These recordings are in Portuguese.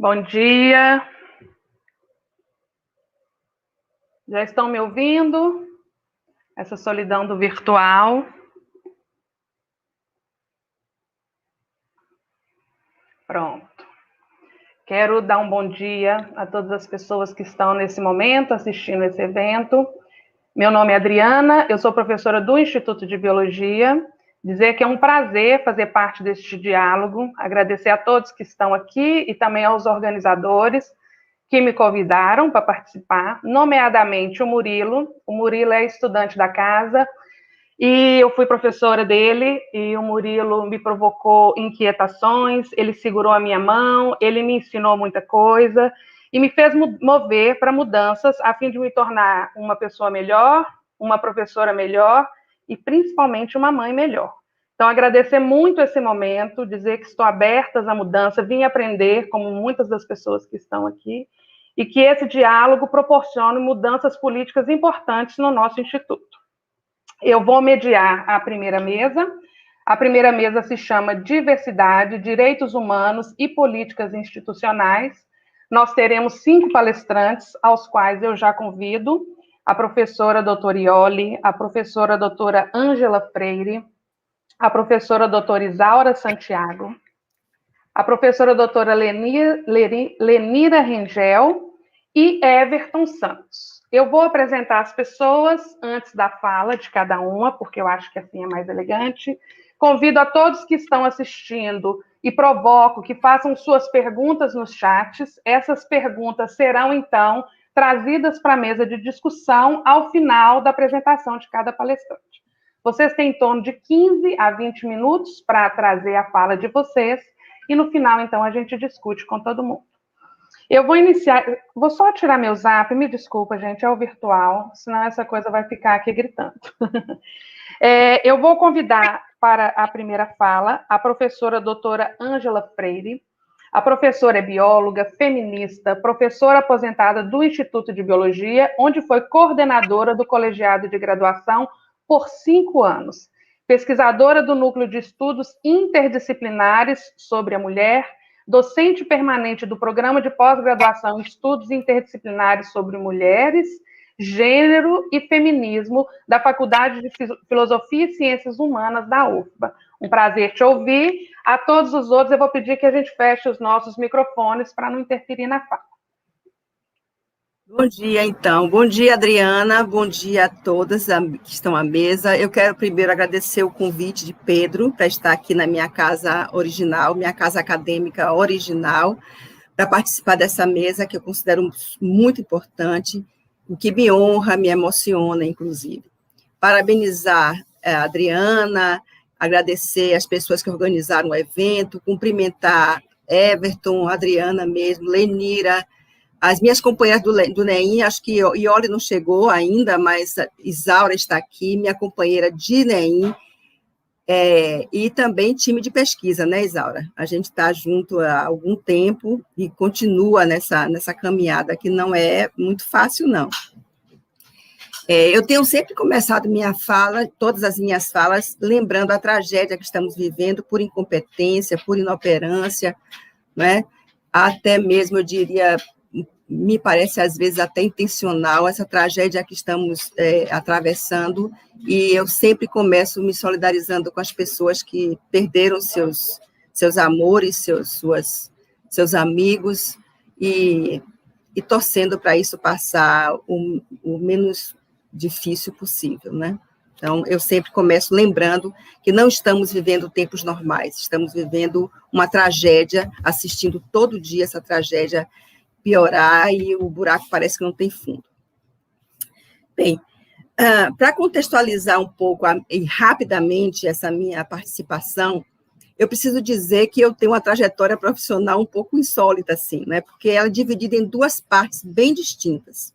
Bom dia. Já estão me ouvindo? Essa solidão do virtual. Pronto. Quero dar um bom dia a todas as pessoas que estão nesse momento assistindo esse evento. Meu nome é Adriana, eu sou professora do Instituto de Biologia. Dizer que é um prazer fazer parte deste diálogo, agradecer a todos que estão aqui e também aos organizadores que me convidaram para participar, nomeadamente o Murilo. O Murilo é estudante da casa e eu fui professora dele, e o Murilo me provocou inquietações, ele segurou a minha mão, ele me ensinou muita coisa e me fez mover para mudanças a fim de me tornar uma pessoa melhor, uma professora melhor e principalmente uma mãe melhor. Então, agradecer muito esse momento, dizer que estou aberta à mudança, vim aprender, como muitas das pessoas que estão aqui, e que esse diálogo proporcione mudanças políticas importantes no nosso instituto. Eu vou mediar a primeira mesa. A primeira mesa se chama Diversidade, Direitos Humanos e Políticas Institucionais. Nós teremos 5 palestrantes, aos quais eu já convido: a professora doutora Iole, a professora doutora Ângela Freire, a professora doutora Isaura Santiago, a professora doutora Lenira Rengel e Everton Santos. Eu vou apresentar as pessoas antes da fala de cada uma, porque eu acho que assim é mais elegante. Convido a todos que estão assistindo e provoco que façam suas perguntas nos chats. Essas perguntas serão, então, trazidas para a mesa de discussão ao final da apresentação de cada palestrante. Vocês têm em torno de 15 a 20 minutos para trazer a fala de vocês e no final, então, a gente discute com todo mundo. Eu vou iniciar, vou só tirar meu zap, me desculpa, gente, é o virtual, senão essa coisa vai ficar aqui gritando. Eu vou convidar para a primeira fala a professora doutora Ângela Freire. A professora é bióloga, feminista, professora aposentada do Instituto de Biologia, onde foi coordenadora do colegiado de graduação por 5 anos. Pesquisadora do Núcleo de Estudos Interdisciplinares sobre a Mulher, docente permanente do Programa de Pós-Graduação em Estudos Interdisciplinares sobre Mulheres, Gênero e Feminismo, da Faculdade de Filosofia e Ciências Humanas da UFBA. Um prazer te ouvir. A todos os outros, eu vou pedir que a gente feche os nossos microfones para não interferir na fala. Bom dia, então. Bom dia, Adriana. Bom dia a todas que estão à mesa. Eu quero primeiro agradecer o convite de Pedro para estar aqui na minha casa original, minha casa acadêmica original, para participar dessa mesa que eu considero muito importante, o que me honra, me emociona, inclusive. Parabenizar a Adriana, agradecer as pessoas que organizaram o evento, cumprimentar Everton, Adriana mesmo, Lenira, as minhas companheiras do NEIM, acho que Iole não chegou ainda, mas Isaura está aqui, minha companheira de NEIM, e também time de pesquisa, né, Isaura? A gente está junto há algum tempo e continua nessa caminhada que não é muito fácil, não. Eu tenho sempre começado minha fala, todas as minhas falas, lembrando a tragédia que estamos vivendo por incompetência, por inoperância, né? Até mesmo, eu diria, me parece às vezes até intencional, essa tragédia que estamos atravessando, e eu sempre começo me solidarizando com as pessoas que perderam seus amores, seus amigos, e torcendo para isso passar o menos difícil possível, né? Então, eu sempre começo lembrando que não estamos vivendo tempos normais, estamos vivendo uma tragédia, assistindo todo dia essa tragédia piorar e o buraco parece que não tem fundo. Bem, para contextualizar um pouco e rapidamente essa minha participação, eu preciso dizer que eu tenho uma trajetória profissional um pouco insólita, assim, né? Porque ela é dividida em 2 partes bem distintas.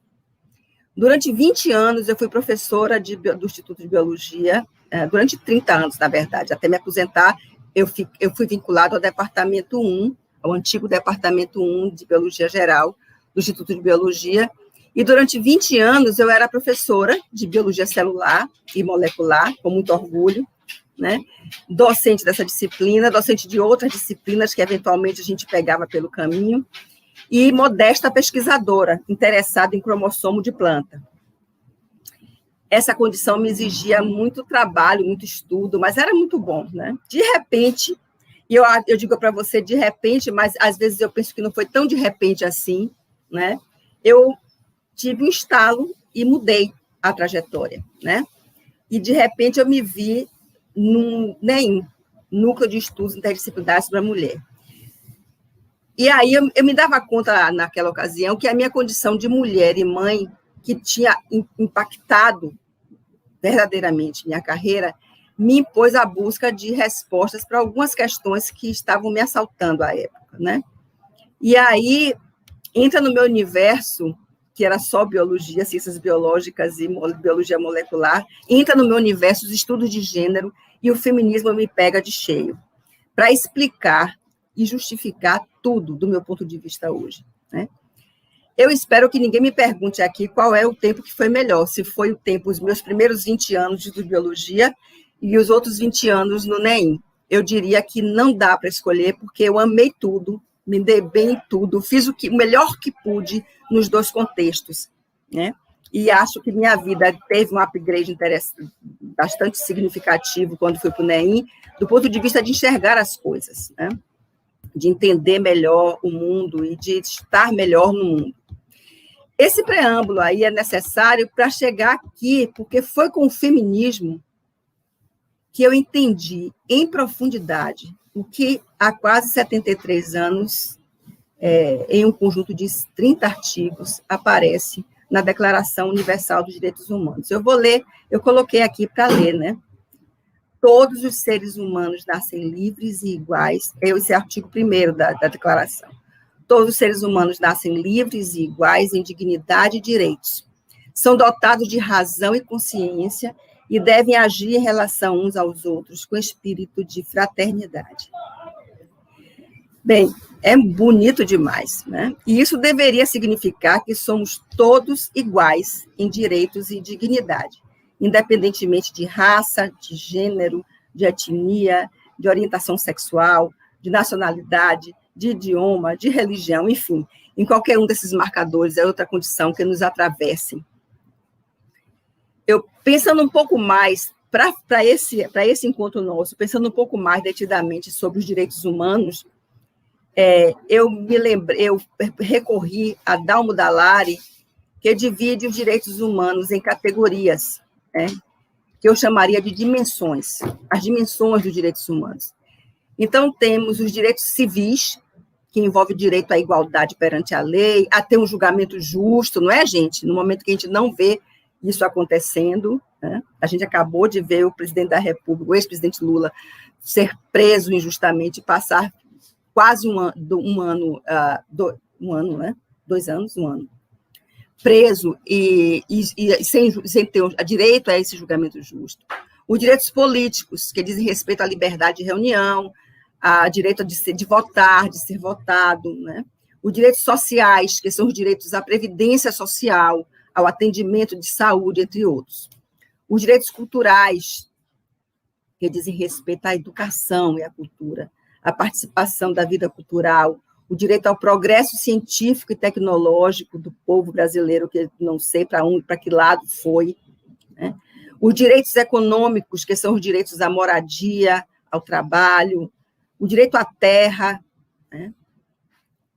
Durante 20 anos, eu fui professora do Instituto de Biologia, durante 30 anos, na verdade, até me aposentar, eu fui vinculada ao Departamento 1, ao antigo Departamento 1 de Biologia Geral do Instituto de Biologia, e durante 20 anos eu era professora de Biologia Celular e Molecular, com muito orgulho, né? Docente dessa disciplina, docente de outras disciplinas que eventualmente a gente pegava pelo caminho, e modesta pesquisadora, interessada em cromossomo de planta. Essa condição me exigia muito trabalho, muito estudo, mas era muito bom, né? De repente, e eu digo para você de repente, mas às vezes eu penso que não foi tão de repente assim, né? Eu tive um estalo e mudei a trajetória, né? E de repente eu me vi num NEIM, Núcleo de Estudos Interdisciplinares sobre a Mulher. E aí eu me dava conta naquela ocasião que a minha condição de mulher e mãe, que tinha impactado verdadeiramente minha carreira, me impôs a busca de respostas para algumas questões que estavam me assaltando à época, né? E aí entra no meu universo, que era só biologia, ciências biológicas e biologia molecular, entra no meu universo os estudos de gênero e o feminismo me pega de cheio, para explicar e justificar tudo do meu ponto de vista hoje, né? Eu espero que ninguém me pergunte aqui qual é o tempo que foi melhor, se foi o tempo, os meus primeiros 20 anos de biologia e os outros 20 anos no NEIM. Eu diria que não dá para escolher, porque eu amei tudo, me dei bem em tudo, fiz o melhor que pude nos dois contextos, né? E acho que minha vida teve um upgrade bastante significativo quando fui para o NEIM, do ponto de vista de enxergar as coisas, né? De entender melhor o mundo e de estar melhor no mundo. Esse preâmbulo aí é necessário para chegar aqui, porque foi com o feminismo que eu entendi em profundidade o que há quase 73 anos, em um conjunto de 30 artigos, aparece na Declaração Universal dos Direitos Humanos. Eu vou ler, eu coloquei aqui para ler, né? Todos os seres humanos nascem livres e iguais, esse é o artigo 1º da Declaração. Todos os seres humanos nascem livres e iguais em dignidade e direitos. São dotados de razão e consciência e devem agir em relação uns aos outros com espírito de fraternidade. Bem, é bonito demais, né? E isso deveria significar que somos todos iguais em direitos e dignidade, independentemente de raça, de gênero, de etnia, de orientação sexual, de nacionalidade, de idioma, de religião, enfim, em qualquer um desses marcadores é outra condição que nos atravessem. Eu, pensando um pouco mais, para esse encontro nosso, pensando um pouco mais detidamente sobre os direitos humanos, eu recorri a Dalmo Dallari, que divide os direitos humanos em categorias, né, que eu chamaria de dimensões, as dimensões dos direitos humanos. Então, temos os direitos civis, que envolve o direito à igualdade perante a lei, a ter um julgamento justo, não é, gente? No momento que a gente não vê isso acontecendo, né? A gente acabou de ver o presidente da República, o ex-presidente Lula, ser preso injustamente, passar quase um ano, né? 2 anos, um ano, preso e sem ter direito a esse julgamento justo. Os direitos políticos, que dizem respeito à liberdade de reunião, a direito de votar, de ser votado, né? Os direitos sociais, que são os direitos à previdência social, ao atendimento de saúde, entre outros. Os direitos culturais, que dizem respeito à educação e à cultura, a participação da vida cultural, o direito ao progresso científico e tecnológico do povo brasileiro, que não sei para que lado foi, né? Os direitos econômicos, que são os direitos à moradia, ao trabalho, o direito à terra, né?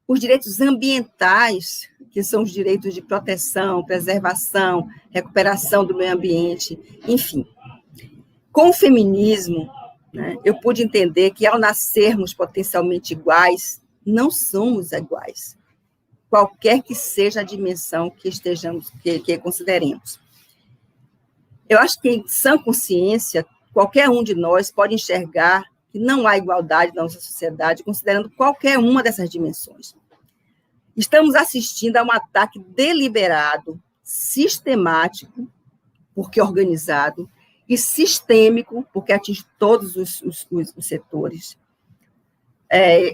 Os direitos ambientais, que são os direitos de proteção, preservação, recuperação do meio ambiente, enfim. Com o feminismo, né, eu pude entender que, ao nascermos potencialmente iguais, não somos iguais, qualquer que seja a dimensão que que consideremos. Eu acho que, em sã consciência, qualquer um de nós pode enxergar que não há igualdade na nossa sociedade, considerando qualquer uma dessas dimensões. Estamos assistindo a um ataque deliberado, sistemático, porque organizado, e sistêmico, porque atinge todos os setores,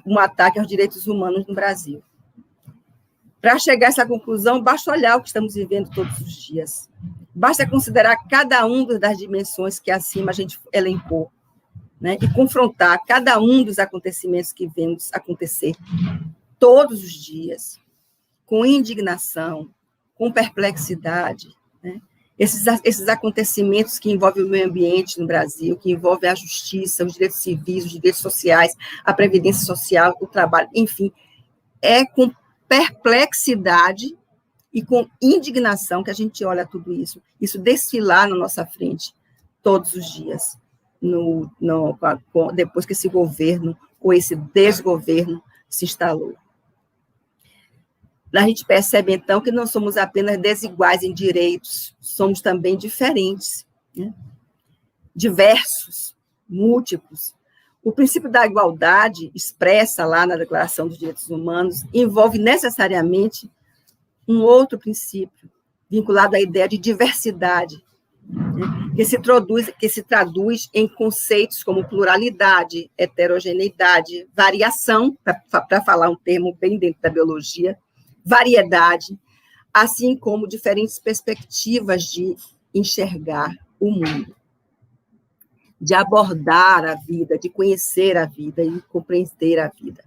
um ataque aos direitos humanos no Brasil. Para chegar a essa conclusão, basta olhar o que estamos vivendo todos os dias. Basta considerar cada uma das dimensões que acima a gente elencou, né, e confrontar cada um dos acontecimentos que vemos acontecer todos os dias, com indignação, com perplexidade, né? Esses acontecimentos que envolvem o meio ambiente no Brasil, que envolvem a justiça, os direitos civis, os direitos sociais, a previdência social, o trabalho, enfim, é com perplexidade e com indignação que a gente olha tudo isso desfilar na nossa frente todos os dias, depois que esse governo ou esse desgoverno se instalou. A gente percebe, então, que não somos apenas desiguais em direitos, somos também diferentes, né? Diversos, múltiplos. O princípio da igualdade, expressa lá na Declaração dos Direitos Humanos, envolve necessariamente um outro princípio, vinculado à ideia de diversidade, né? que se traduz em conceitos como pluralidade, heterogeneidade, variação, para falar um termo bem dentro da biologia, variedade, assim como diferentes perspectivas de enxergar o mundo, de abordar a vida, de conhecer a vida e compreender a vida.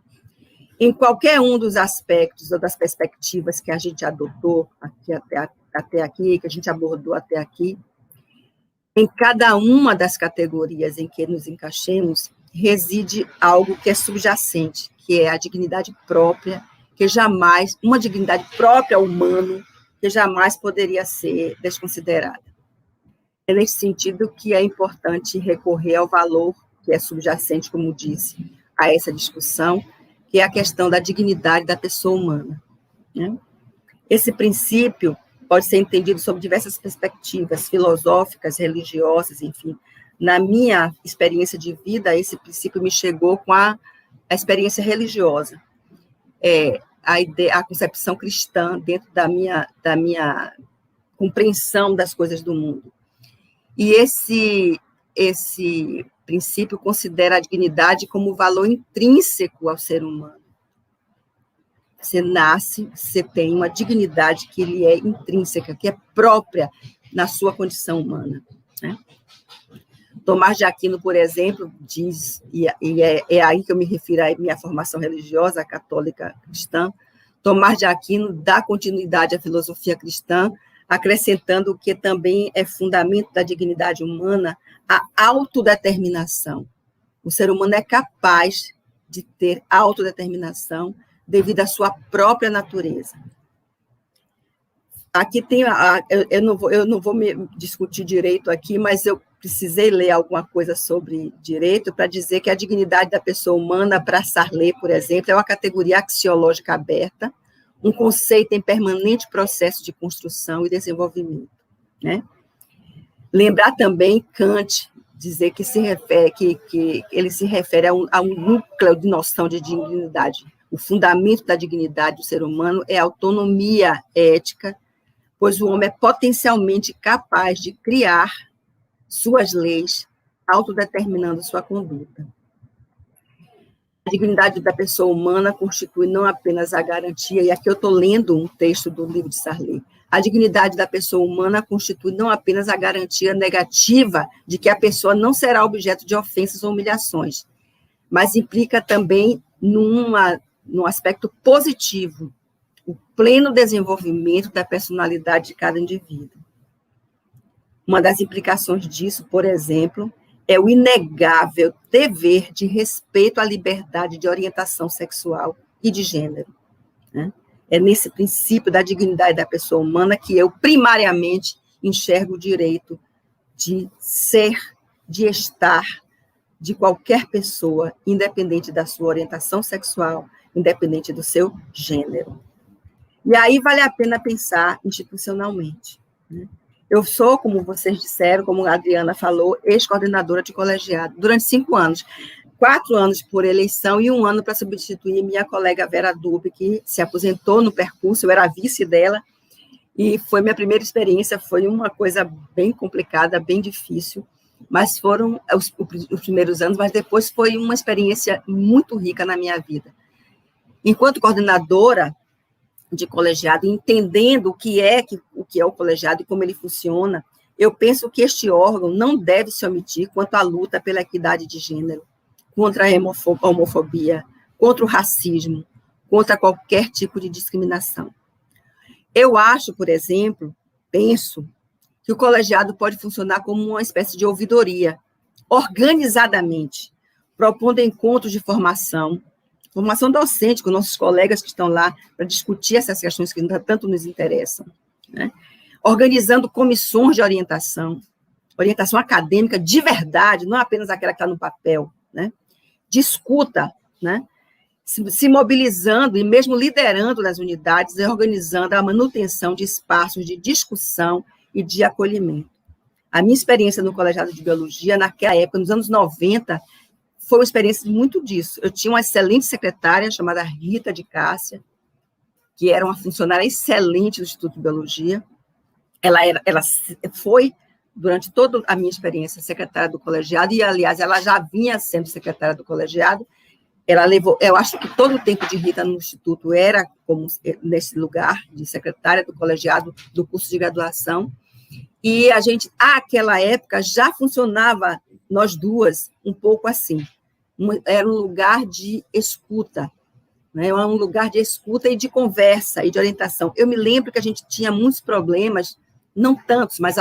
Em qualquer um dos aspectos ou das perspectivas que a gente adotou até aqui, que a gente abordou até aqui, em cada uma das categorias em que nos encaixemos, reside algo que é subjacente, que é a dignidade própria, uma dignidade própria ao humano, que jamais poderia ser desconsiderada. É nesse sentido que é importante recorrer ao valor que é subjacente, como disse, a essa discussão, que é a questão da dignidade da pessoa humana, né? Esse princípio pode ser entendido sob diversas perspectivas, filosóficas, religiosas, enfim. Na minha experiência de vida, esse princípio me chegou com a experiência religiosa. A concepção cristã dentro da minha compreensão das coisas do mundo. E esse princípio considera a dignidade como valor intrínseco ao ser humano. Você nasce, você tem uma dignidade que lhe é intrínseca, que é própria na sua condição humana, né? Tomás de Aquino, por exemplo, diz, e é aí que eu me refiro à minha formação religiosa, católica cristã, Tomás de Aquino dá continuidade à filosofia cristã, acrescentando que também é fundamento da dignidade humana a autodeterminação. O ser humano é capaz de ter autodeterminação devido à sua própria natureza. Aqui tem, eu não vou me discutir direito aqui, mas eu precisei ler alguma coisa sobre direito para dizer que a dignidade da pessoa humana, para Sarlet, por exemplo, é uma categoria axiológica aberta, um conceito em permanente processo de construção e desenvolvimento, né? Lembrar também Kant, dizer que ele se refere a um núcleo de noção de dignidade. O fundamento da dignidade do ser humano é a autonomia ética, pois o homem é potencialmente capaz de criar suas leis, autodeterminando sua conduta. A dignidade da pessoa humana constitui não apenas a garantia, e aqui eu estou lendo um texto do livro de Sarlet, a dignidade da pessoa humana constitui não apenas a garantia negativa de que a pessoa não será objeto de ofensas ou humilhações, mas implica também num aspecto positivo, o pleno desenvolvimento da personalidade de cada indivíduo. Uma das implicações disso, por exemplo, é o inegável dever de respeito à liberdade de orientação sexual e de gênero, né? É nesse princípio da dignidade da pessoa humana que eu, primariamente, enxergo o direito de ser, de estar, de qualquer pessoa, independente da sua orientação sexual, independente do seu gênero. E aí vale a pena pensar institucionalmente, né? Eu sou, como vocês disseram, como a Adriana falou, ex-coordenadora de colegiado durante 5 anos. 4 anos por eleição e 1 ano para substituir minha colega Vera Dube, que se aposentou no percurso, eu era a vice dela, e foi minha primeira experiência, foi uma coisa bem complicada, bem difícil, mas foram os primeiros anos, mas depois foi uma experiência muito rica na minha vida. Enquanto coordenadora de colegiado, entendendo o que é o colegiado e como ele funciona, eu penso que este órgão não deve se omitir quanto à luta pela equidade de gênero, contra a homofobia, contra o racismo, contra qualquer tipo de discriminação. Eu acho, por exemplo, penso, que o colegiado pode funcionar como uma espécie de ouvidoria, organizadamente, propondo encontros de formação docente com nossos colegas que estão lá para discutir essas questões que tanto nos interessam, né? Organizando comissões de orientação acadêmica de verdade, não apenas aquela que está no papel, né? De escuta, né? Se mobilizando e mesmo liderando nas unidades e organizando a manutenção de espaços de discussão e de acolhimento. A minha experiência no colegiado de biologia, naquela época, nos anos 90, foi uma experiência muito disso. Eu tinha uma excelente secretária chamada Rita de Cássia, que era uma funcionária excelente do Instituto de Biologia. Ela foi, durante toda a minha experiência, secretária do colegiado, e, aliás, ela já vinha sendo secretária do colegiado. Ela levou, eu acho que todo o tempo de Rita no Instituto era como nesse lugar de secretária do colegiado do curso de graduação, e a gente, àquela época, já funcionava, nós duas, um pouco assim. Era um lugar de escuta, né? Era um lugar de escuta e de conversa e de orientação. Eu me lembro que a gente tinha muitos problemas, não tantos, mas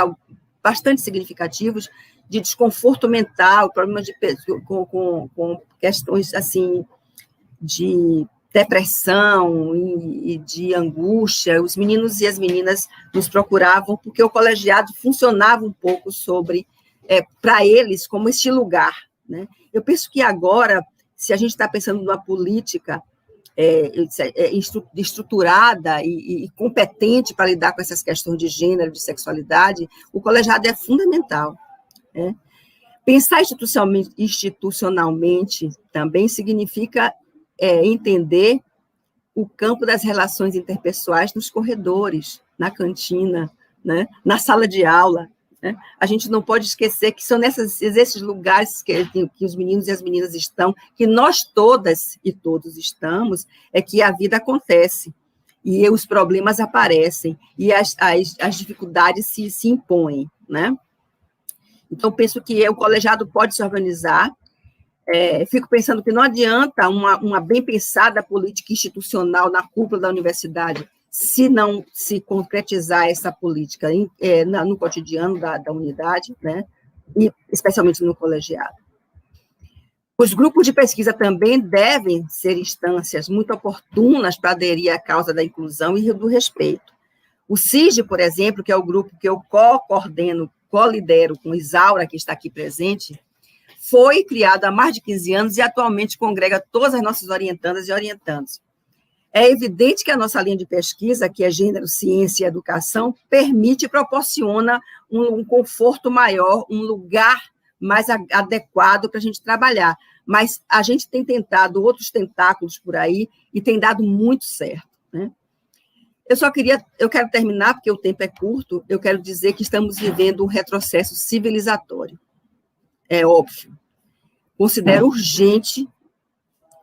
bastante significativos, de desconforto mental, problemas com questões, assim, de depressão e de angústia. Os meninos e as meninas nos procuravam, porque o colegiado funcionava um pouco para eles, como este lugar, né? Eu penso que agora, se a gente está pensando numa política estruturada e competente para lidar com essas questões de gênero, de sexualidade, o colegiado é fundamental, né? Pensar institucionalmente também significa entender o campo das relações interpessoais nos corredores, na cantina, né, na sala de aula, né? A gente não pode esquecer que são esses lugares que os meninos e as meninas estão, que nós todas e todos estamos, é que a vida acontece, e os problemas aparecem, e as dificuldades se impõem, né? Então, penso que o colegiado pode se organizar. Fico pensando que não adianta uma bem pensada política institucional na cúpula da universidade, se não se concretizar essa política no cotidiano da unidade, né? E especialmente no colegiado. Os grupos de pesquisa também devem ser instâncias muito oportunas para aderir à causa da inclusão e do respeito. O CISG, por exemplo, que é o grupo que eu co-coordeno, co-lidero com Isaura, que está aqui presente, foi criado há mais de 15 anos e atualmente congrega todas as nossas orientandas e orientandos. É evidente que a nossa linha de pesquisa, que é Gênero, Ciência e Educação, permite e proporciona um conforto maior, um lugar mais adequado para a gente trabalhar. Mas a gente tem tentado outros tentáculos por aí e tem dado muito certo, né? Eu quero terminar, porque o tempo é curto, eu quero dizer que estamos vivendo um retrocesso civilizatório. É óbvio. Considero urgente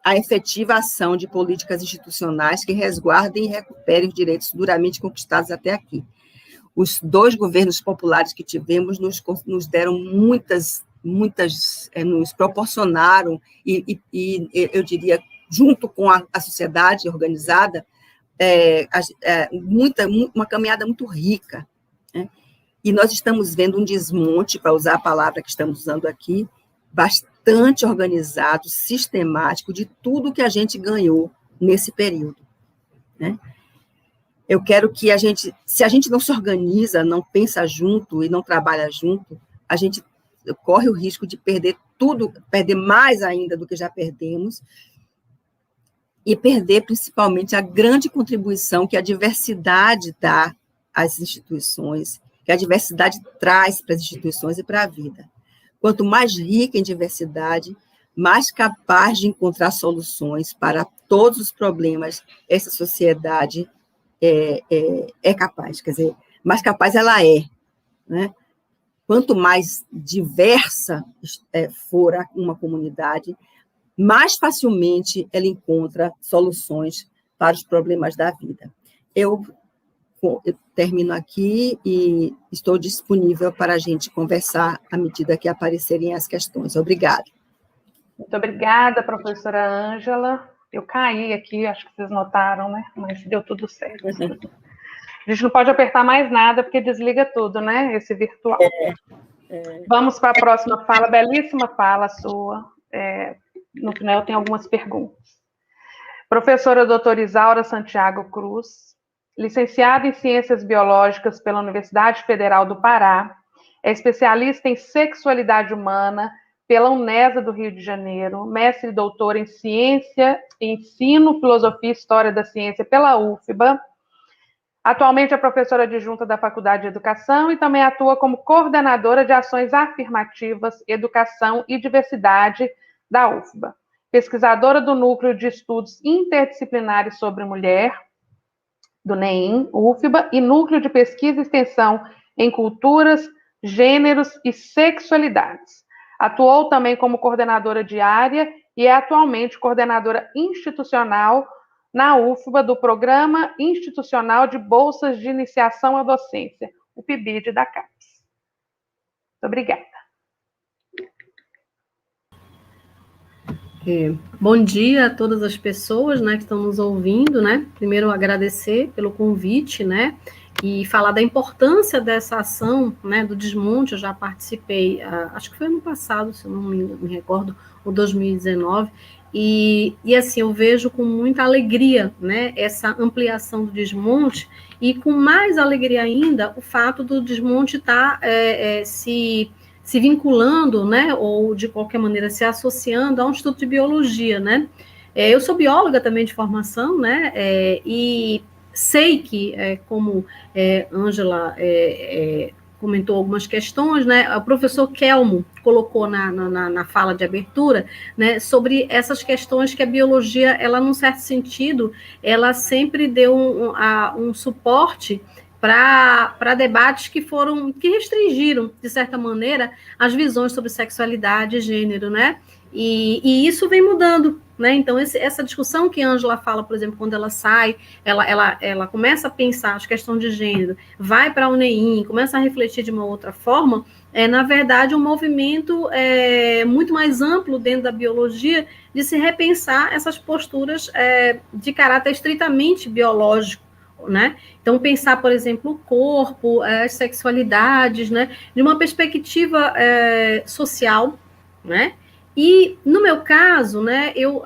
a efetiva ação de políticas institucionais que resguardem e recuperem os direitos duramente conquistados até aqui. Os 2 governos populares que tivemos nos deram muitas, nos proporcionaram, e eu diria, junto com a sociedade organizada, uma caminhada muito rica, né? E nós estamos vendo um desmonte, para usar a palavra que estamos usando aqui, bastante organizado, sistemático, de tudo que a gente ganhou nesse período, né? Eu quero que se a gente não se organiza, não pensa junto e não trabalha junto, a gente corre o risco de perder tudo, perder mais ainda do que já perdemos, e perder, principalmente, a grande contribuição que a diversidade dá às instituições, que a diversidade traz para as instituições e para a vida. Quanto mais rica em diversidade, mais capaz de encontrar soluções para todos os problemas essa sociedade é capaz, quer dizer, mais capaz ela é, né? Quanto mais diversa for uma comunidade, mais facilmente ela encontra soluções para os problemas da vida. Eu termino aqui e estou disponível para a gente conversar à medida que aparecerem as questões. Obrigada. Muito obrigada, professora Ângela. Eu caí aqui, acho que vocês notaram, né? Mas deu tudo certo. A gente não pode apertar mais nada, porque desliga tudo, né? Esse virtual. Vamos para a próxima fala, belíssima fala sua. No final eu tenho algumas perguntas. Professora doutora Isaura Santiago Cruz, licenciada em Ciências Biológicas pela Universidade Federal do Pará, é especialista em sexualidade humana pela Unesa do Rio de Janeiro, mestre e doutora em Ciência, Ensino, Filosofia e História da Ciência pela UFBA. Atualmente é professora adjunta da Faculdade de Educação e também atua como coordenadora de ações afirmativas, educação e diversidade da UFBA. Pesquisadora do Núcleo de Estudos Interdisciplinares sobre Mulher, do NEIM, UFBA, e Núcleo de Pesquisa e Extensão em Culturas, Gêneros e Sexualidades. Atuou também como coordenadora de área e é atualmente coordenadora institucional na UFBA do Programa Institucional de Bolsas de Iniciação à Docência, o PIBID da CAPES. Muito obrigada. Bom dia a todas as pessoas, né, que estão nos ouvindo, né? Primeiro, agradecer pelo convite, né? E falar da importância dessa ação, né, do desmonte. Eu já participei, acho que foi ano passado, se eu não me recordo, ou 2019, e assim, eu vejo com muita alegria, né, essa ampliação do desmonte, e com mais alegria ainda, o fato do desmonte estar se vinculando, né, ou de qualquer maneira se associando ao Instituto de Biologia, né. Eu sou bióloga também de formação, né, e sei que, como Ângela comentou algumas questões, né, o professor Kelmo colocou na fala de abertura, né, sobre essas questões que a biologia, ela, num certo sentido, ela sempre deu um suporte para debates que restringiram, de certa maneira, as visões sobre sexualidade e gênero, né? E isso vem mudando, né? Então, essa discussão que a Ângela fala, por exemplo, quando ela sai, ela começa a pensar as questões de gênero, vai para a UNEIM, começa a refletir de uma outra forma, na verdade, um movimento muito mais amplo dentro da biologia de se repensar essas posturas de caráter estritamente biológico, né? Então, pensar, por exemplo, o corpo, as sexualidades, né, de uma perspectiva social, né? E, no meu caso, né, eu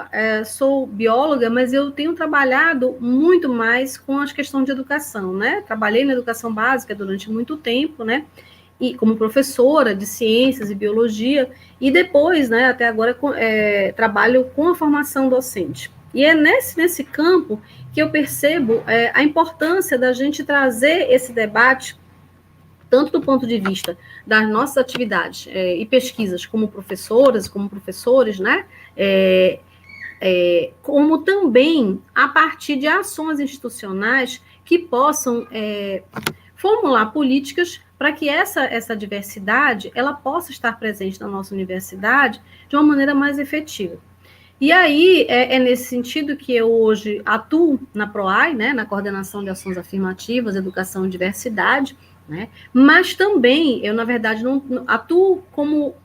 sou bióloga, mas eu tenho trabalhado muito mais com as questões de educação, né? Trabalhei na educação básica durante muito tempo, né? E como professora de ciências e biologia, e depois, né, até agora, trabalho com a formação docente. E é nesse campo que eu percebo a importância da gente trazer esse debate, tanto do ponto de vista das nossas atividades e pesquisas como professoras, como professores, né, como também a partir de ações institucionais que possam formular políticas para que essa diversidade ela possa estar presente na nossa universidade de uma maneira mais efetiva. E aí, nesse sentido que eu hoje atuo na PROAI, né, na Coordenação de Ações Afirmativas, Educação e Diversidade, né, mas também eu, na verdade, não atuo como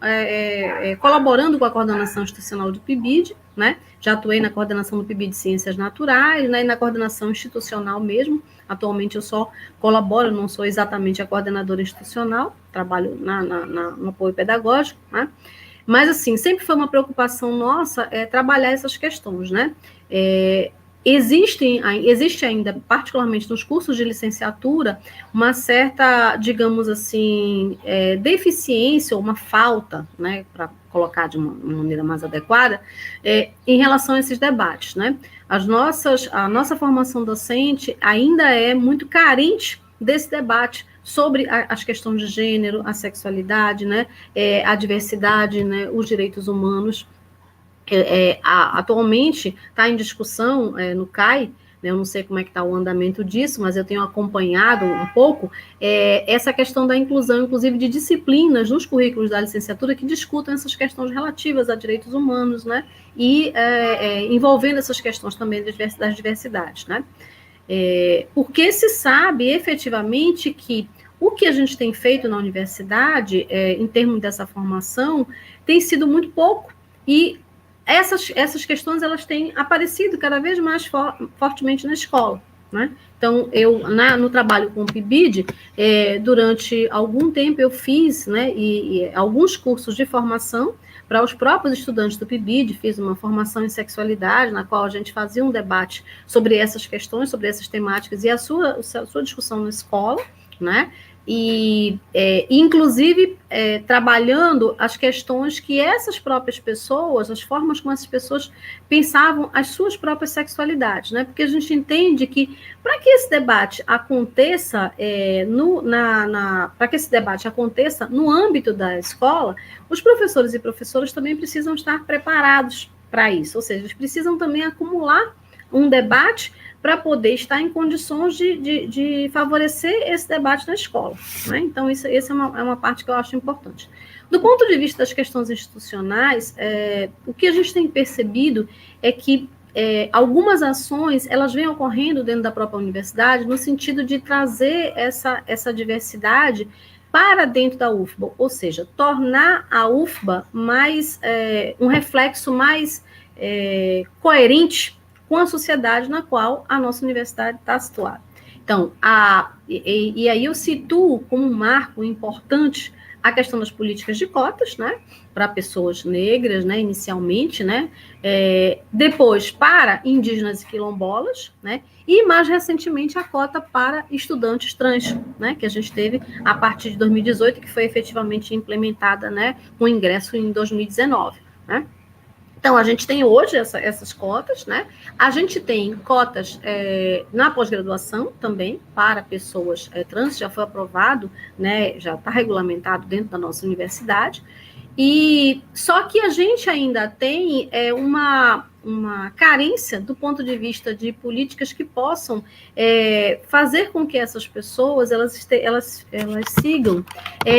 colaborando com a coordenação institucional do PIBID, né, já atuei na coordenação do PIBID de Ciências Naturais, né, e na coordenação institucional mesmo. Atualmente eu só colaboro, não sou exatamente a coordenadora institucional, trabalho no apoio pedagógico, né. Mas, assim, sempre foi uma preocupação nossa trabalhar essas questões, né? Existe ainda, particularmente nos cursos de licenciatura, uma certa, digamos assim, deficiência ou uma falta, né, para colocar de uma maneira mais adequada, em relação a esses debates, né? A nossa formação docente ainda é muito carente desse debate sobre as questões de gênero, a sexualidade, né, a diversidade, né, os direitos humanos. Atualmente está em discussão no CAI, né, eu não sei como é que está o andamento disso, mas eu tenho acompanhado um pouco essa questão da inclusão, inclusive de disciplinas nos currículos da licenciatura que discutam essas questões relativas a direitos humanos, né, e envolvendo essas questões também das diversidades, né. Porque se sabe efetivamente que o que a gente tem feito na universidade, em termos dessa formação, tem sido muito pouco, e essas questões elas têm aparecido cada vez mais fortemente na escola, né? Então, eu, no trabalho com o PIBID, durante algum tempo eu fiz, né, alguns cursos de formação para os próprios estudantes do PIBID, fiz uma formação em sexualidade, na qual a gente fazia um debate sobre essas questões, sobre essas temáticas e a sua discussão na escola, né? E, inclusive, trabalhando as questões que essas próprias pessoas, as formas como essas pessoas pensavam as suas próprias sexualidades, né? Porque a gente entende que, para que esse debate aconteça, para que esse debate aconteça no âmbito da escola, os professores e professoras também precisam estar preparados para isso, ou seja, eles precisam também acumular um debate para poder estar em condições de favorecer esse debate na escola, né? Então, essa é uma parte que eu acho importante. Do ponto de vista das questões institucionais, o que a gente tem percebido é que algumas ações, elas vêm ocorrendo dentro da própria universidade, no sentido de trazer essa diversidade para dentro da UFBA, ou seja, tornar a UFBA mais, um reflexo mais coerente com a sociedade na qual a nossa universidade está situada. Então, e aí eu situo como um marco importante a questão das políticas de cotas, né, para pessoas negras, né, inicialmente, né, depois para indígenas e quilombolas, né, e mais recentemente a cota para estudantes trans, né, que a gente teve a partir de 2018, que foi efetivamente implementada, né, com ingresso em 2019, né. Então, a gente tem hoje essas cotas, né? A gente tem cotas na pós-graduação também para pessoas trans, já foi aprovado, né? Já está regulamentado dentro da nossa universidade. E só que a gente ainda tem uma carência do ponto de vista de políticas que possam fazer com que essas pessoas elas sigam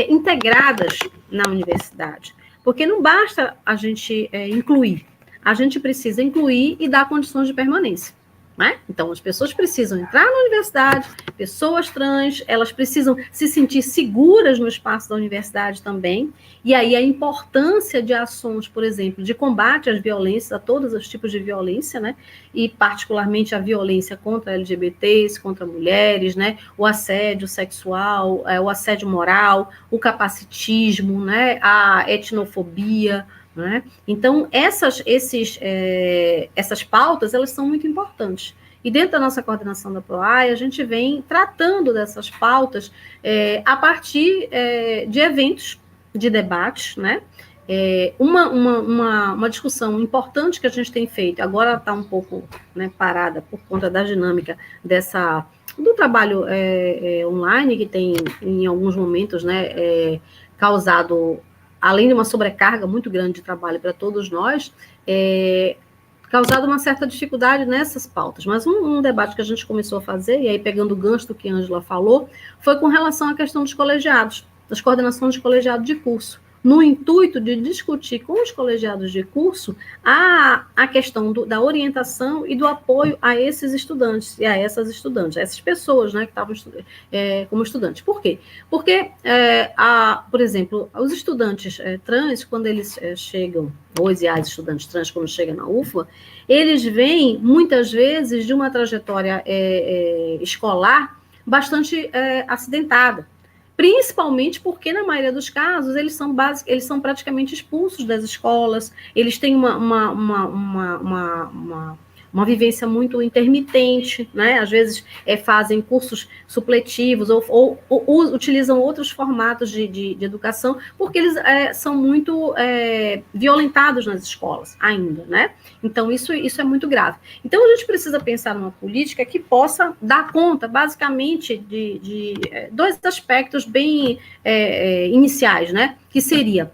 integradas na universidade. Porque não basta a gente incluir, a gente precisa incluir e dar condições de permanência, né? Então, as pessoas precisam entrar na universidade, pessoas trans, elas precisam se sentir seguras no espaço da universidade também, e aí a importância de ações, por exemplo, de combate às violências, a todos os tipos de violência, né? E particularmente a violência contra LGBTs, contra mulheres, né? O assédio sexual, o assédio moral, o capacitismo, né? A etnofobia, né? Então, essas pautas, elas são muito importantes. E dentro da nossa coordenação da PROAI, a gente vem tratando dessas pautas a partir de eventos de debates, né? Uma discussão importante que a gente tem feito, agora está um pouco, né, parada por conta da dinâmica do trabalho online, que tem, em alguns momentos, né, causado, além de uma sobrecarga muito grande de trabalho para todos nós, causado uma certa dificuldade nessas pautas. Mas um debate que a gente começou a fazer, e aí pegando o gancho do que a Ângela falou, foi com relação à questão dos colegiados, das coordenações de colegiado de curso, no intuito de discutir com os colegiados de curso a questão da orientação e do apoio a esses estudantes e a essas estudantes, a essas pessoas, né, que estavam como estudantes. Por quê? Porque, por exemplo, os estudantes trans, quando eles chegam, os e as estudantes trans, quando chegam na UFBA, eles vêm, muitas vezes, de uma trajetória escolar bastante acidentada. Principalmente porque, na maioria dos casos, eles são praticamente expulsos das escolas, eles têm uma vivência muito intermitente, né? Às vezes fazem cursos supletivos ou utilizam outros formatos de educação, porque eles são muito violentados nas escolas ainda, né? Então, isso é muito grave. Então, a gente precisa pensar numa política que possa dar conta, basicamente, de dois aspectos bem iniciais, né? Que seria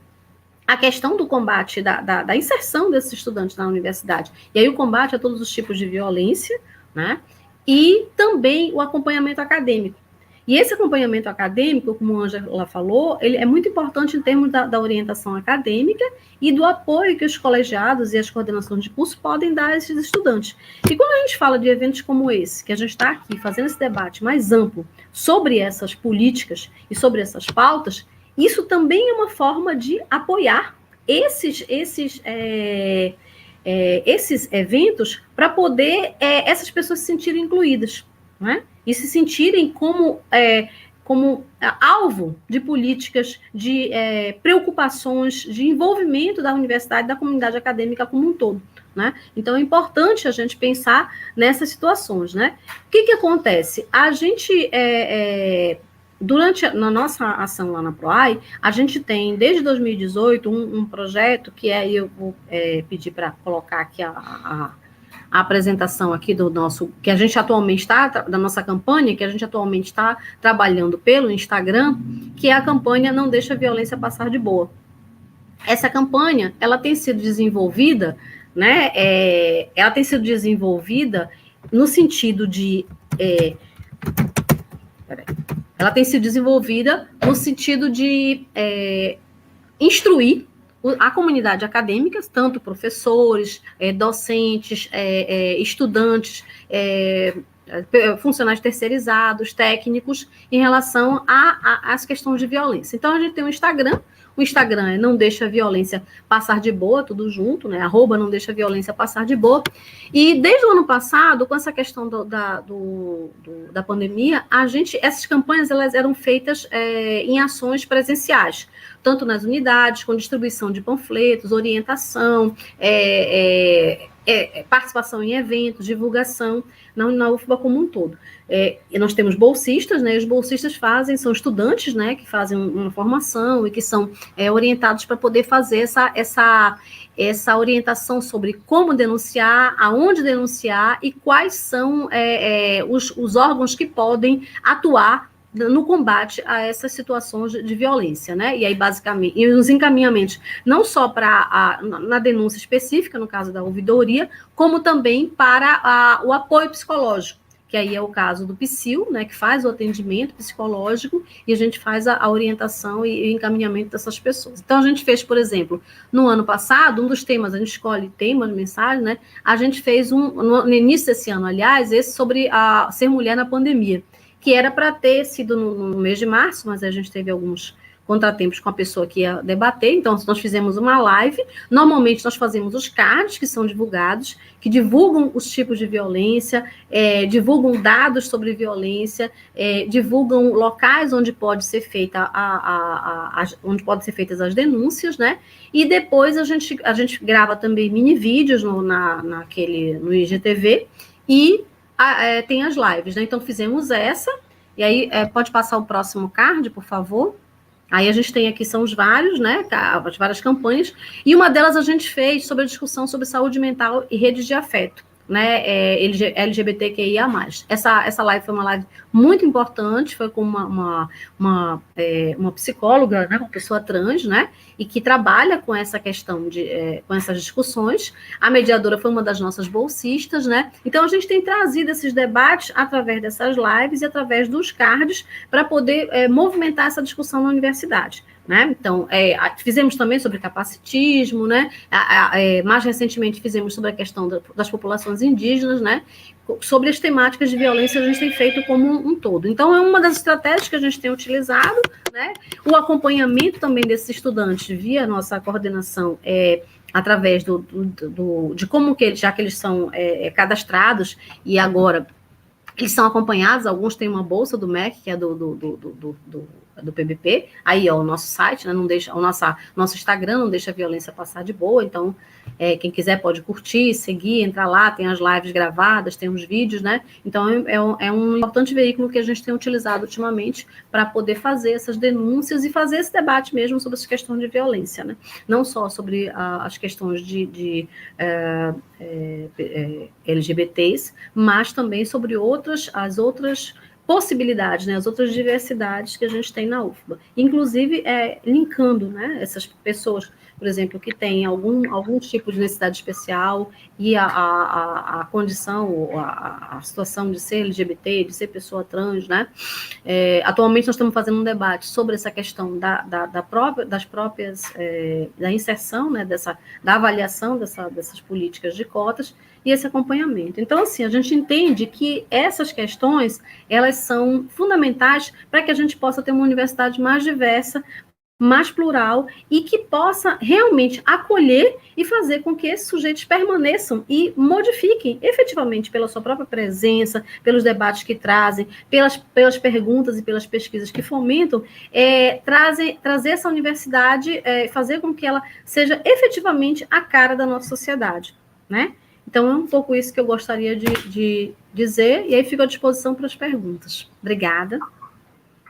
a questão do combate, da inserção desses estudantes na universidade, e aí o combate a todos os tipos de violência, né? E também o acompanhamento acadêmico. E esse acompanhamento acadêmico, como a Ângela falou, ele é muito importante em termos da orientação acadêmica e do apoio que os colegiados e as coordenações de curso podem dar a esses estudantes. E quando a gente fala de eventos como esse, que a gente está aqui fazendo esse debate mais amplo sobre essas políticas e sobre essas pautas, isso também é uma forma de apoiar esses eventos para poder essas pessoas se sentirem incluídas, né? E se sentirem como alvo de políticas, de preocupações, de envolvimento da universidade, da comunidade acadêmica como um todo, né? Então, é importante a gente pensar nessas situações, né? O que acontece? A gente, na nossa ação lá na PROAI, a gente tem, desde 2018, um projeto que eu vou pedir para colocar aqui a apresentação aqui do nosso, que a gente atualmente está, da nossa campanha, que a gente atualmente está trabalhando pelo Instagram, que é a campanha Não Deixa a Violência Passar de Boa. Essa campanha, ela tem sido desenvolvida, né, ela tem sido desenvolvida no sentido de... ela tem sido desenvolvida no sentido de instruir a comunidade acadêmica, tanto professores, docentes, estudantes, funcionários terceirizados, técnicos, em relação às questões de violência. Então, a gente tem um Instagram. O Instagram é Não Deixa a Violência Passar de Boa, tudo junto, né? @ Não Deixa a Violência Passar de Boa. E desde o ano passado, com essa questão da pandemia, essas campanhas elas eram feitas em ações presenciais, tanto nas unidades, com distribuição de panfletos, orientação, participação em eventos, divulgação na UFBA como um todo. E nós temos bolsistas, né? Os bolsistas são estudantes, né? Que fazem uma formação e que são orientados para poder fazer essa orientação sobre como denunciar, aonde denunciar e quais são os órgãos que podem atuar no combate a essas situações de violência, né? E aí, basicamente, e os encaminhamentos, não só na denúncia específica, no caso da ouvidoria, como também para o apoio psicológico, que aí é o caso do PSIL, né, que faz o atendimento psicológico, e a gente faz a orientação e encaminhamento dessas pessoas. Então, a gente fez, por exemplo, no ano passado, um dos temas, a gente escolhe temas, mensagem, né? A gente fez no início desse ano, aliás, esse sobre ser mulher na pandemia, que era para ter sido no mês de março, mas a gente teve alguns contratempos com a pessoa que ia debater, então nós fizemos uma live. Normalmente nós fazemos os cards que são divulgados, que divulgam os tipos de violência, divulgam dados sobre violência, divulgam locais onde pode ser feita onde podem ser feitas as denúncias, né? E depois a gente grava também mini vídeos no IGTV e tem as lives, né? Então fizemos essa, e aí pode passar o próximo card, por favor. Aí a gente tem aqui, são os vários, né? As várias campanhas, e uma delas a gente fez sobre a discussão sobre saúde mental e redes de afeto, né? LGBTQIA+. Essa live foi uma live muito importante, foi com uma psicóloga, né? Uma pessoa trans, né? E que trabalha com essa questão com essas discussões. A mediadora foi uma das nossas bolsistas, né? Então a gente tem trazido esses debates através dessas lives e através dos cards para poder movimentar essa discussão na universidade, né? Então, fizemos também sobre capacitismo, né? Mais recentemente fizemos sobre a questão das populações indígenas, né? Sobre as temáticas de violência a gente tem feito como um todo. Então, é uma das estratégias que a gente tem utilizado, né? O acompanhamento também desses estudantes via nossa coordenação através de como que já que eles são cadastrados e agora eles são acompanhados, alguns têm uma bolsa do MEC, que é do PBP, aí ó, o nosso site, né, não deixa, nosso Instagram Não Deixa a Violência Passar de Boa, então quem quiser pode curtir, seguir, entrar lá, tem as lives gravadas, tem os vídeos, né, então é um importante veículo que a gente tem utilizado ultimamente para poder fazer essas denúncias e fazer esse debate mesmo sobre essa questão de violência, né, não só sobre as questões de LGBTs, mas também sobre as outras possibilidades, né, as outras diversidades que a gente tem na UFBA, inclusive linkando, né, essas pessoas, por exemplo, que têm algum tipo de necessidade especial e a condição, ou a situação de ser LGBT, de ser pessoa trans, né, atualmente nós estamos fazendo um debate sobre essa questão da inserção, né, da avaliação dessas políticas de cotas e esse acompanhamento. Então, assim, a gente entende que essas questões, elas são fundamentais para que a gente possa ter uma universidade mais diversa, mais plural e que possa realmente acolher e fazer com que esses sujeitos permaneçam e modifiquem efetivamente pela sua própria presença, pelos debates que trazem, pelas perguntas e pelas pesquisas que fomentam, trazer essa universidade, fazer com que ela seja efetivamente a cara da nossa sociedade, né? Então, é um pouco isso que eu gostaria de dizer, e aí fico à disposição para as perguntas. Obrigada.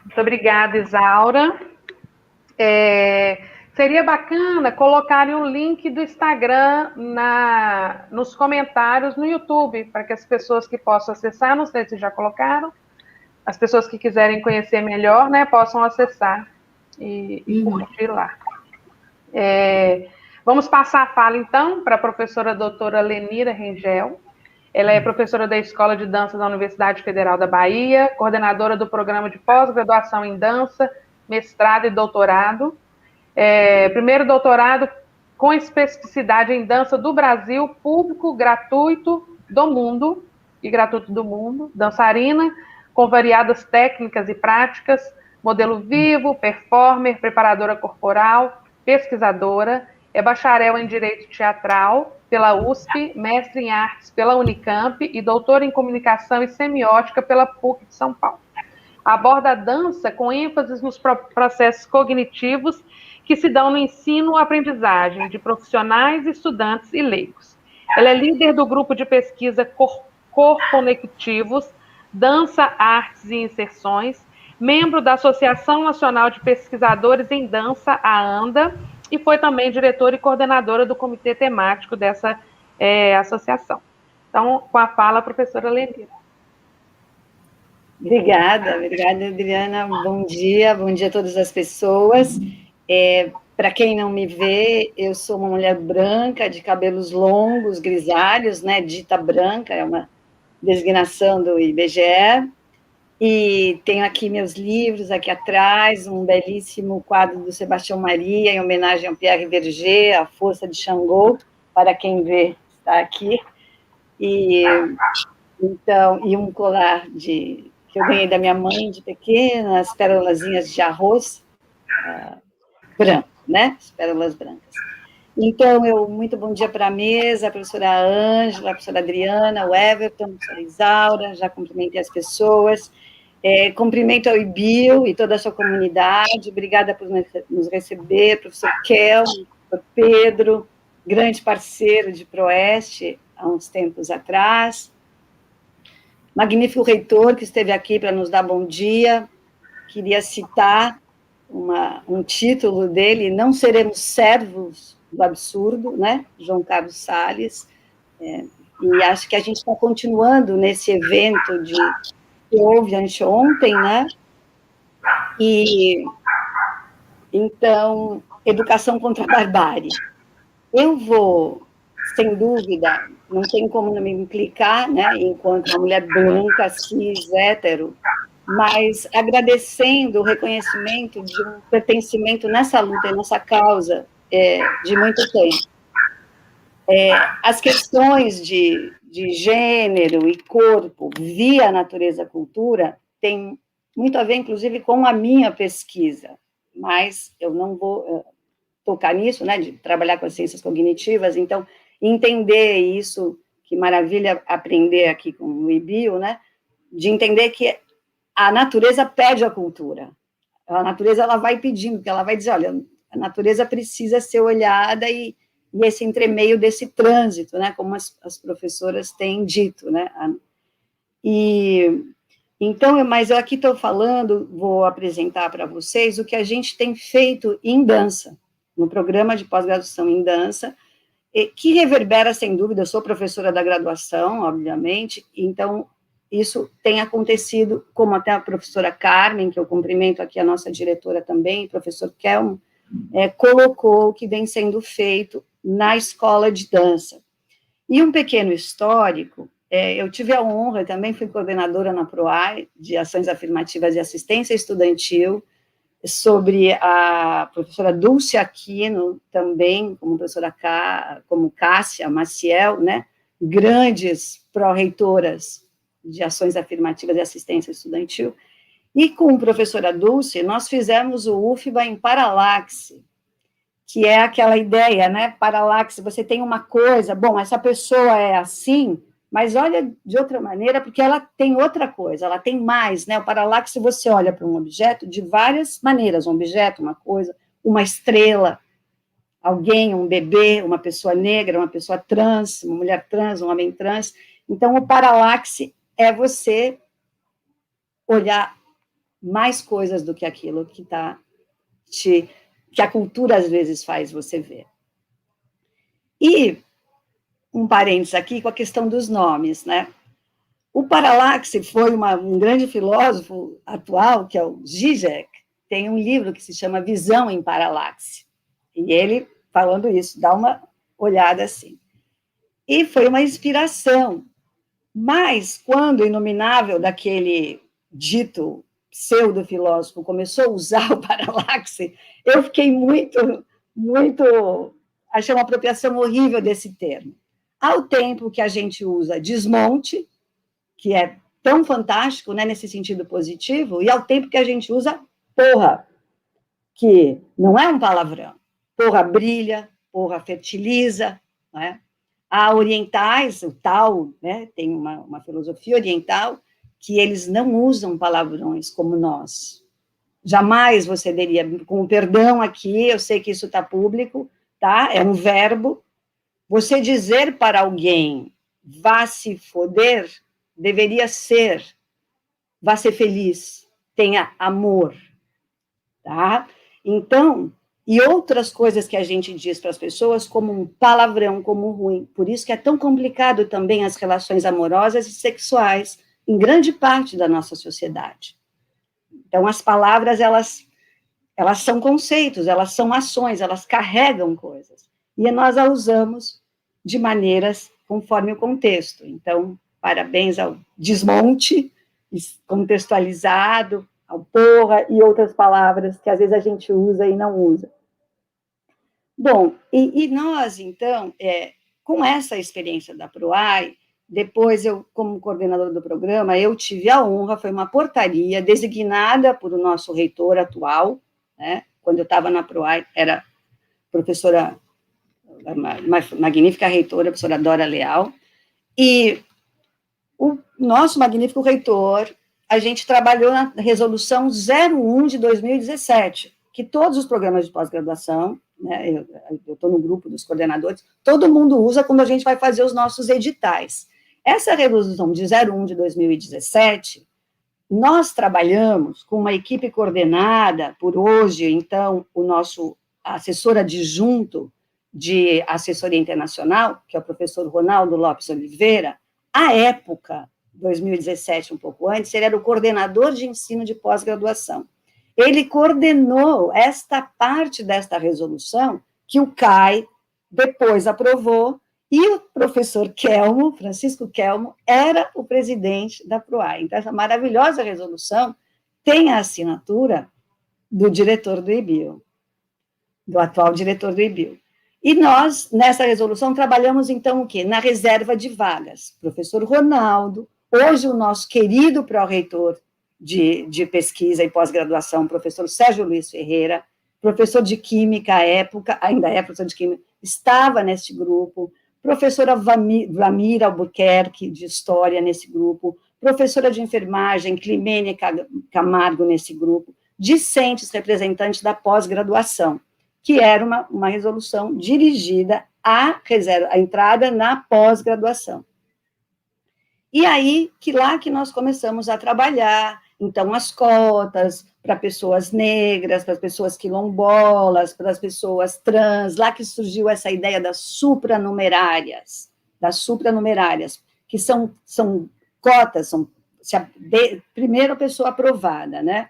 Muito obrigada, Isaura. Seria bacana colocarem o link do Instagram nos comentários no YouTube, para que as pessoas que possam acessar, não sei se já colocaram, as pessoas que quiserem conhecer melhor, né, possam acessar e curtir lá. Vamos passar a fala, então, para a professora doutora Lenira Rengel. Ela é professora da Escola de Dança da Universidade Federal da Bahia, coordenadora do programa de pós-graduação em dança, mestrado e doutorado. Primeiro doutorado com especificidade em dança do Brasil, público, gratuito do mundo, dançarina, com variadas técnicas e práticas, modelo vivo, performer, preparadora corporal, pesquisadora, é bacharel em Direito Teatral pela USP, mestre em Artes pela Unicamp e doutora em Comunicação e Semiótica pela PUC de São Paulo. Aborda a dança com ênfase nos processos cognitivos que se dão no ensino-aprendizagem de profissionais, estudantes e leigos. Ela é líder do grupo de pesquisa Corconectivos, Dança, Artes e Inserções, membro da Associação Nacional de Pesquisadores em Dança, a ANDA, e foi também diretora e coordenadora do comitê temático dessa associação. Então, com a fala, a professora Lenira. Obrigada, Adriana. Bom dia a todas as pessoas. Para quem não me vê, eu sou uma mulher branca, de cabelos longos, grisalhos, né, dita branca, é uma designação do IBGE, e tenho aqui meus livros, aqui atrás, um belíssimo quadro do Sebastião Maria, em homenagem ao Pierre Verger, A Força de Xangô, para quem vê, está aqui, e um colar que eu ganhei da minha mãe de pequena, as pérolazinhas de arroz branco, né? As pérolas brancas. Então, muito bom dia para a mesa, a professora Ângela, a professora Adriana, o Everton, a professora Isaura, já cumprimentei as pessoas. Cumprimento ao IBIO e toda a sua comunidade, obrigada por nos receber, professor Kelmo, professor Pedro, grande parceiro de Proeste há uns tempos atrás. Magnífico reitor que esteve aqui para nos dar bom dia. Queria citar um título dele, Não Seremos Servos do Absurdo, né? João Carlos Salles. E acho que a gente está continuando nesse evento que houve anteontem, né? E, então, educação contra a barbárie. Eu vou, sem dúvida, não tem como não me implicar, né, enquanto uma mulher branca, cis, hétero, mas agradecendo o reconhecimento de um pertencimento nessa luta e nessa causa de muito tempo. As questões de gênero e corpo via natureza-cultura têm muito a ver, inclusive, com a minha pesquisa, mas eu não vou tocar nisso, né, de trabalhar com as ciências cognitivas, então, entender isso, que maravilha aprender aqui com o IBIO, né, de entender que a natureza pede a cultura, a natureza ela vai pedindo, porque ela vai dizer, olha, a natureza precisa ser olhada e esse entremeio desse trânsito, né, como as professoras têm dito, né, então, mas eu aqui estou falando, vou apresentar para vocês o que a gente tem feito em dança, no programa de pós-graduação em dança, que reverbera, sem dúvida, eu sou professora da graduação, obviamente, então isso tem acontecido, como até a professora Carmen, que eu cumprimento aqui a nossa diretora também, o professor Kelmo, colocou o que vem sendo feito na escola de dança. E um pequeno histórico, eu tive a honra, também fui coordenadora na PROAI, de Ações Afirmativas e Assistência Estudantil, sobre a professora Dulce Aquino, também, como Cássia Maciel, né, grandes pró-reitoras de Ações Afirmativas e Assistência Estudantil, E com a professora Dulce, nós fizemos o UFBA em paralaxe, que é aquela ideia, né? Paralaxe, você tem uma coisa, bom, essa pessoa é assim, mas olha de outra maneira, porque ela tem outra coisa, ela tem mais, né? O paralaxe, você olha para um objeto de várias maneiras, um objeto, uma coisa, uma estrela, alguém, um bebê, uma pessoa negra, uma pessoa trans, uma mulher trans, um homem trans. Então, o paralaxe é você olhar mais coisas do que aquilo que que a cultura às vezes faz você ver. E um parênteses aqui com a questão dos nomes, né? O paralaxe foi um grande filósofo atual, que é o Zizek, tem um livro que se chama Visão em Paralaxe. E ele, falando isso, dá uma olhada assim. E foi uma inspiração. Mas, quando o inominável daquele dito pseudo-filósofo começou a usar o paralaxe, eu fiquei achei uma apropriação horrível desse termo. Ao tempo que a gente usa desmonte, que é tão fantástico, né, nesse sentido positivo, e ao tempo que a gente usa porra, que não é um palavrão. Porra brilha, porra fertiliza, né? Há orientais, o Tao, né, tem uma filosofia oriental, que eles não usam palavrões como nós. Jamais você diria, com perdão aqui, eu sei que isso está público, tá? É um verbo. Você dizer para alguém, vá se foder, deveria ser, vá ser feliz, tenha amor, tá? Então, e outras coisas que a gente diz para as pessoas como um palavrão, como ruim. Por isso que é tão complicado também as relações amorosas e sexuais em grande parte da nossa sociedade. Então, as palavras, elas são conceitos, elas são ações, elas carregam coisas. E nós a usamos de maneiras conforme o contexto. Então, parabéns ao desmonte contextualizado, ao porra e outras palavras que às vezes a gente usa e não usa. Bom, e nós, então, com essa experiência da PROAI, depois eu, como coordenadora do programa, eu tive a honra, foi uma portaria designada por o nosso reitor atual, né, quando eu estava na PROAI, era professora, uma magnífica reitora, a professora Dora Leal, e o nosso magnífico reitor, a gente trabalhou na resolução 01 de 2017, que todos os programas de pós-graduação, né, eu estou no grupo dos coordenadores, todo mundo usa quando a gente vai fazer os nossos editais. Essa resolução de 01 de 2017, nós trabalhamos com uma equipe coordenada por hoje, então, o nosso assessor adjunto de assessoria internacional, que é o professor Ronaldo Lopes Oliveira. À época, 2017, um pouco antes, ele era o coordenador de ensino de pós-graduação. Ele coordenou esta parte desta resolução que o CAI depois aprovou, e o professor Kelmo, Francisco Kelmo, era o presidente da PROAI. Então, essa maravilhosa resolução tem a assinatura do diretor do IBIL, do atual diretor do IBIL. E nós, nessa resolução, trabalhamos, então, o quê? Na reserva de vagas. Professor Ronaldo, hoje o nosso querido pró-reitor de pesquisa e pós-graduação, professor Sérgio Luiz Ferreira, professor de Química à época, ainda é professor de Química, estava neste grupo, professora Vamira Albuquerque, de História, nesse grupo, professora de Enfermagem, Climene Camargo, nesse grupo, discentes representantes da pós-graduação, que era uma resolução dirigida à entrada na pós-graduação. E aí, lá que nós começamos a trabalhar, então, as cotas para pessoas negras, para as pessoas quilombolas, para as pessoas trans, lá que surgiu essa ideia das supranumerárias, que são cotas, primeira pessoa aprovada, né?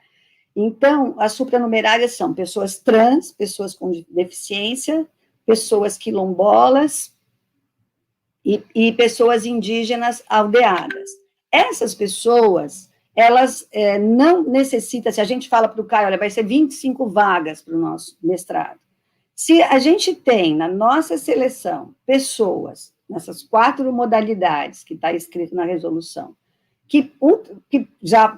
Então, as supranumerárias são pessoas trans, pessoas com deficiência, pessoas quilombolas e pessoas indígenas aldeadas. Essas pessoas, elas não necessitam, se a gente fala para o Caio, olha, vai ser 25 vagas para o nosso mestrado. Se a gente tem na nossa seleção pessoas, nessas 4 modalidades que está escrito na resolução, que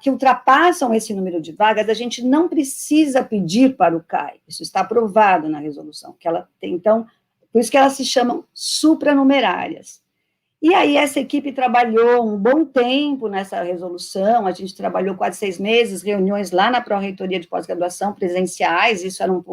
ultrapassam esse número de vagas, a gente não precisa pedir para o CAI, isso está aprovado na resolução, que ela tem, então, por isso que elas se chamam supranumerárias. E aí essa equipe trabalhou um bom tempo nessa resolução, a gente trabalhou quase 6 meses, reuniões lá na Pró-Reitoria de Pós-Graduação presenciais, isso eram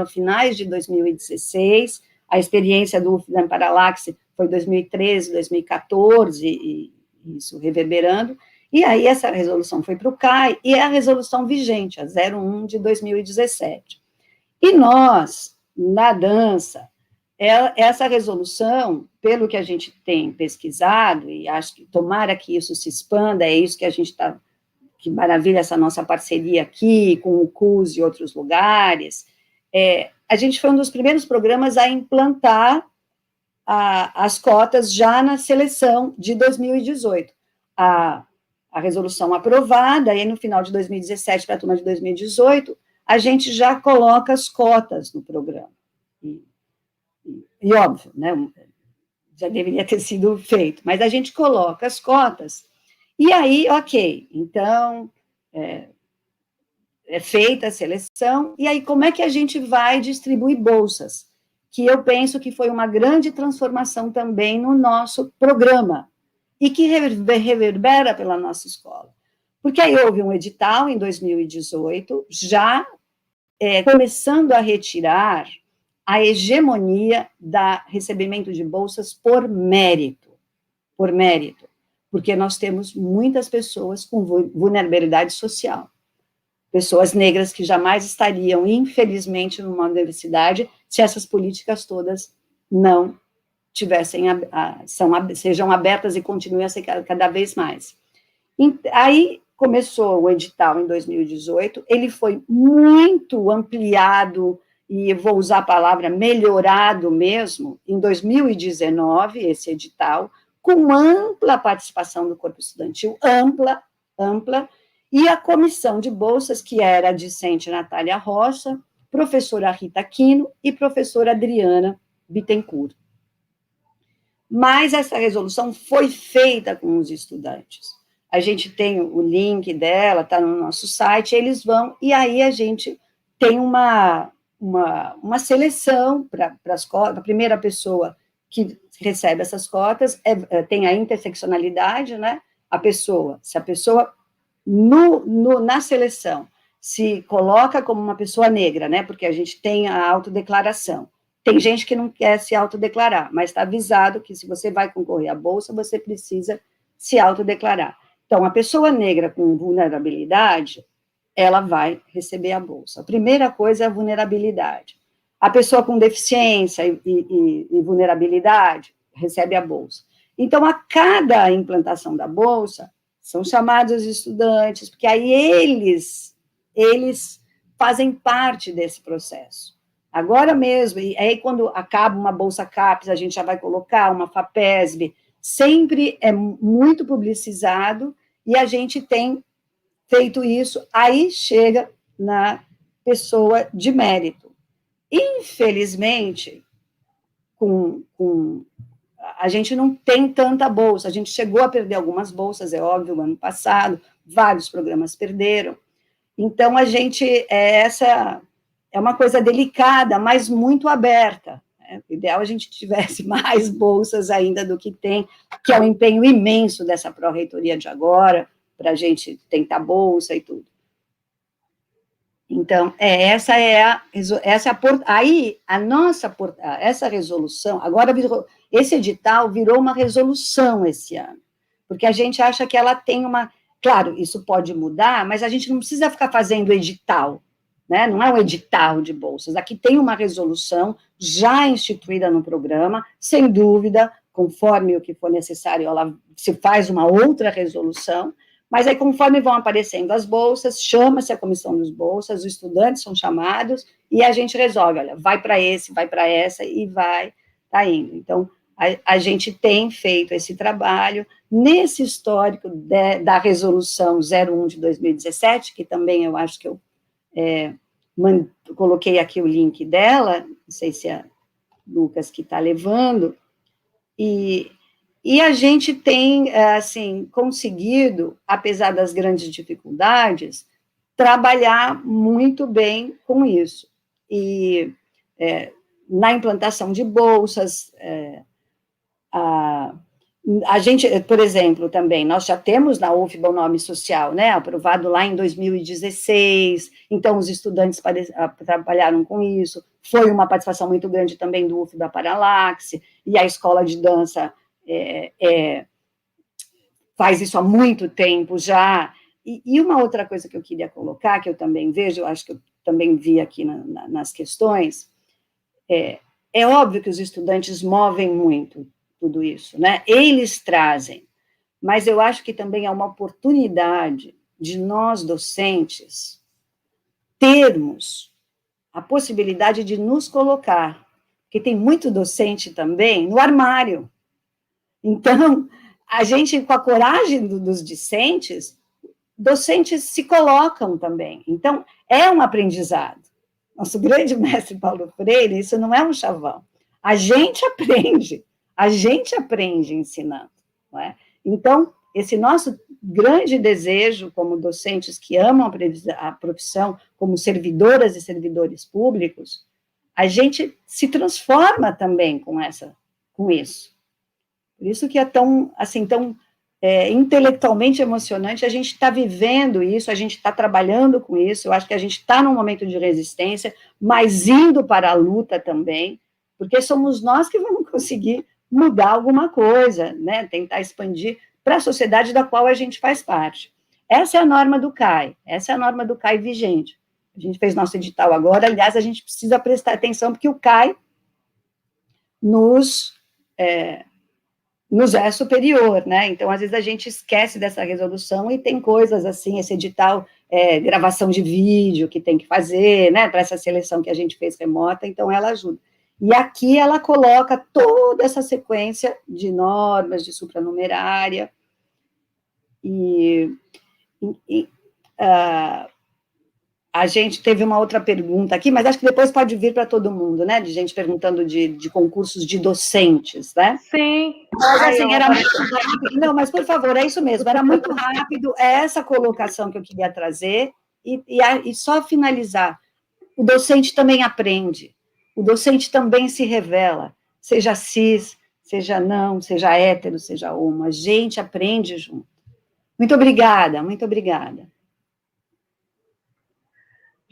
finais de 2016, a experiência do UFBA Paralaxe foi 2013, 2014, e isso reverberando, e aí essa resolução foi para o CAI, e é a resolução vigente, a 01 de 2017. E nós, na dança, essa resolução, pelo que a gente tem pesquisado, e acho que tomara que isso se expanda, é isso que a gente está, que maravilha essa nossa parceria aqui, com o CUS e outros lugares, a gente foi um dos primeiros programas a implantar as cotas já na seleção de 2018. A resolução aprovada, e aí no final de 2017 para a turma de 2018, a gente já coloca as cotas no programa. E óbvio, né, já deveria ter sido feito, mas a gente coloca as cotas, e aí, ok, então, é feita a seleção, e aí como é que a gente vai distribuir bolsas? Que eu penso que foi uma grande transformação também no nosso programa, e que reverbera pela nossa escola. Porque aí houve um edital em 2018, já começando a retirar a hegemonia da recebimento de bolsas por mérito, porque nós temos muitas pessoas com vulnerabilidade social, pessoas negras que jamais estariam, infelizmente, numa universidade, se essas políticas todas não tivessem, sejam abertas e continuem a ser cada vez mais. Aí começou o edital em 2018, ele foi muito ampliado, e vou usar a palavra melhorado mesmo, em 2019, esse edital, com ampla participação do corpo estudantil, ampla, e a comissão de bolsas, que era a discente Natália Rocha, professora Rita Aquino e professora Adriana Bittencourt. Mas essa resolução foi feita com os estudantes. A gente tem o link dela, está no nosso site, eles vão, e aí a gente tem uma seleção para as cotas, a primeira pessoa que recebe essas cotas tem a interseccionalidade, né? Se a pessoa, na seleção, se coloca como uma pessoa negra, né? Porque a gente tem a autodeclaração. Tem gente que não quer se autodeclarar, mas está avisado que se você vai concorrer à bolsa, você precisa se autodeclarar. Então, a pessoa negra com vulnerabilidade, ela vai receber a bolsa. A primeira coisa é a vulnerabilidade. A pessoa com deficiência e vulnerabilidade recebe a bolsa. Então, a cada implantação da bolsa, são chamados os estudantes, porque aí eles fazem parte desse processo. Agora mesmo, e aí quando acaba uma bolsa CAPES, a gente já vai colocar uma FAPESB, sempre é muito publicizado, e a gente tem feito isso, aí chega na pessoa de mérito. Infelizmente, a gente não tem tanta bolsa, a gente chegou a perder algumas bolsas, é óbvio, no ano passado, vários programas perderam, então a gente, essa é uma coisa delicada, mas muito aberta, né? O ideal é a gente tivesse mais bolsas ainda do que tem, que é um empenho imenso dessa Pró-Reitoria de agora, para a gente tentar bolsa e tudo. Então, essa resolução, agora esse edital virou uma resolução esse ano, porque a gente acha que ela tem claro, isso pode mudar, mas a gente não precisa ficar fazendo edital, né? Não é um edital de bolsas, aqui tem uma resolução já instituída no programa, sem dúvida, conforme o que for necessário, ela se faz uma outra resolução, mas aí, conforme vão aparecendo as bolsas, chama-se a comissão das bolsas, os estudantes são chamados, e a gente resolve, olha, vai para esse, vai para essa, e tá indo. Então, a gente tem feito esse trabalho, nesse histórico da resolução 01 de 2017, que também eu acho que eu coloquei aqui o link dela, não sei se é Lucas que está levando, e E a gente tem, assim, conseguido, apesar das grandes dificuldades, trabalhar muito bem com isso. E na implantação de bolsas, a gente, por exemplo, também, nós já temos na UFBA o nome social, né, aprovado lá em 2016, então os estudantes trabalharam com isso, foi uma participação muito grande também do UFBA Paralaxe, e a escola de dança faz isso há muito tempo já. E uma outra coisa que eu queria colocar, que eu também vejo, eu acho que eu também vi aqui nas questões, é óbvio que os estudantes movem muito tudo isso, né? Eles trazem, mas eu acho que também é uma oportunidade de nós, docentes, termos a possibilidade de nos colocar, porque tem muito docente também no armário. Então, a gente, com a coragem dos docentes se colocam também. Então, é um aprendizado. Nosso grande mestre Paulo Freire, isso não é um chavão. A gente aprende ensinando. Não é? Então, esse nosso grande desejo, como docentes que amam a profissão, como servidoras e servidores públicos, a gente se transforma também com isso. Por isso que é tão, assim, intelectualmente emocionante, a gente está vivendo isso, a gente está trabalhando com isso, eu acho que a gente está num momento de resistência, mas indo para a luta também, porque somos nós que vamos conseguir mudar alguma coisa, né? Tentar expandir para a sociedade da qual a gente faz parte. Essa é a norma do CAI vigente. A gente fez nosso edital agora, aliás, a gente precisa prestar atenção, porque o CAI nos é superior, né? Então, às vezes, a gente esquece dessa resolução e tem coisas assim, esse edital, gravação de vídeo que tem que fazer, né? Para essa seleção que a gente fez remota, então ela ajuda. E aqui ela coloca toda essa sequência de normas, de supranumerária, a gente teve uma outra pergunta aqui, mas acho que depois pode vir para todo mundo, né? De gente perguntando de concursos de docentes, né? Sim. Mas, assim, era muito rápido. Não, mas, por favor, é isso mesmo, era muito rápido, é essa colocação que eu queria trazer, e só finalizar. O docente também aprende, o docente também se revela, seja cis, seja não, seja hétero, seja homo, a gente aprende junto. Muito obrigada, muito obrigada.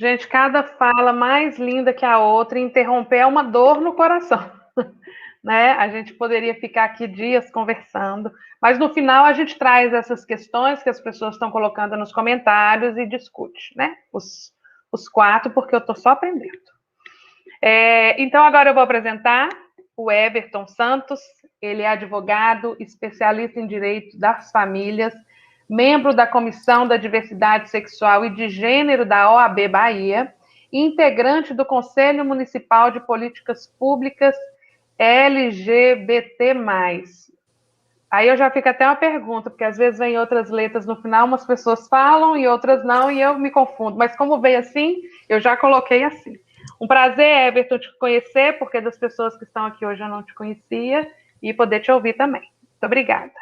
Gente, cada fala mais linda que a outra, interromper é uma dor no coração, né? A gente poderia ficar aqui dias conversando, mas no final a gente traz essas questões que as pessoas estão colocando nos comentários e discute, né? Os quatro, porque eu estou só aprendendo. Então, agora eu vou apresentar o Everton Santos. Ele é advogado, especialista em direito das famílias, membro da Comissão da Diversidade Sexual e de Gênero da OAB Bahia, integrante do Conselho Municipal de Políticas Públicas LGBT+. Aí eu já fico até uma pergunta, porque às vezes vem outras letras no final, umas pessoas falam e outras não, e eu me confundo. Mas como veio assim, eu já coloquei assim. Um prazer, Everton, te conhecer, porque das pessoas que estão aqui hoje eu não te conhecia, e poder te ouvir também. Muito obrigada.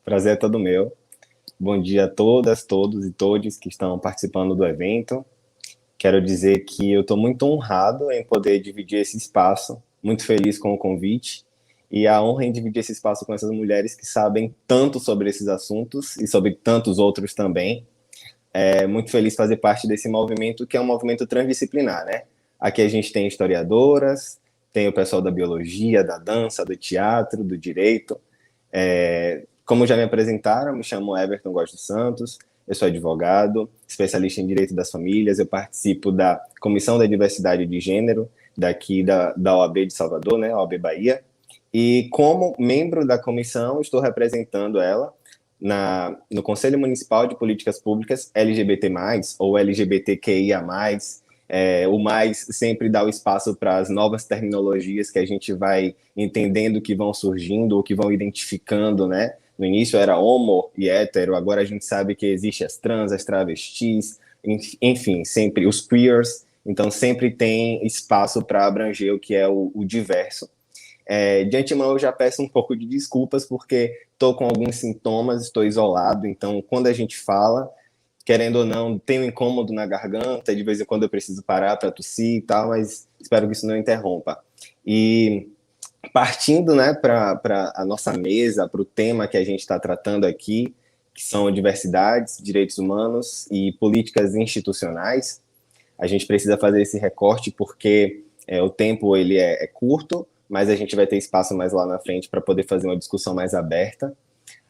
Prazer é todo meu. Bom dia a todas, todos e todes que estão participando do evento. Quero dizer que eu estou muito honrado em poder dividir esse espaço, muito feliz com o convite, e a honra em dividir esse espaço com essas mulheres que sabem tanto sobre esses assuntos e sobre tantos outros também. Muito feliz fazer parte desse movimento, que é um movimento transdisciplinar, né? Aqui a gente tem historiadoras, tem o pessoal da biologia, da dança, do teatro, do direito. Como já me apresentaram, me chamo Everton Góes Santos, eu sou advogado, especialista em direito das famílias, eu participo da Comissão da Diversidade de Gênero, daqui da OAB de Salvador, né, OAB Bahia, e como membro da comissão, estou representando ela no Conselho Municipal de Políticas Públicas LGBT+, ou LGBTQIA+, o mais sempre dá o espaço para as novas terminologias que a gente vai entendendo que vão surgindo, ou que vão identificando, né? No início era homo e hétero, agora a gente sabe que existe as trans, as travestis, enfim, sempre os queers, então sempre tem espaço para abranger o que é o diverso. De antemão, eu já peço um pouco de desculpas, porque estou com alguns sintomas, estou isolado, então, quando a gente fala, querendo ou não, tem um incômodo na garganta, de vez em quando eu preciso parar para tossir e tal, mas espero que isso não interrompa. E partindo, né, para a nossa mesa, para o tema que a gente está tratando aqui, que são diversidades, direitos humanos e políticas institucionais, a gente precisa fazer esse recorte porque o tempo ele é curto, mas a gente vai ter espaço mais lá na frente para poder fazer uma discussão mais aberta.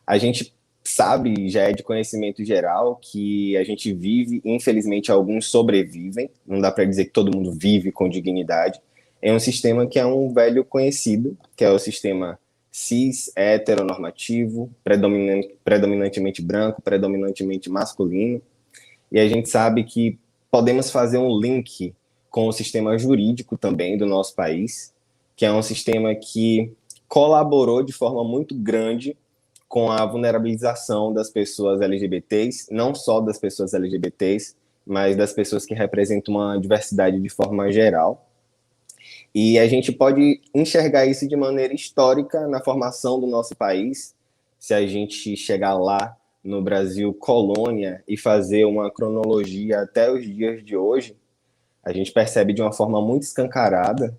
A gente sabe, já é de conhecimento geral, que a gente vive, infelizmente alguns sobrevivem, não dá para dizer que todo mundo vive com dignidade, é um sistema que é um velho conhecido, que é o sistema cis, heteronormativo, predominantemente branco, predominantemente masculino, e a gente sabe que podemos fazer um link com o sistema jurídico também do nosso país, que é um sistema que colaborou de forma muito grande com a vulnerabilização das pessoas LGBTs, não só das pessoas LGBTs, mas das pessoas que representam uma diversidade de forma geral. E a gente pode enxergar isso de maneira histórica na formação do nosso país, se a gente chegar lá no Brasil colônia e fazer uma cronologia até os dias de hoje, a gente percebe de uma forma muito escancarada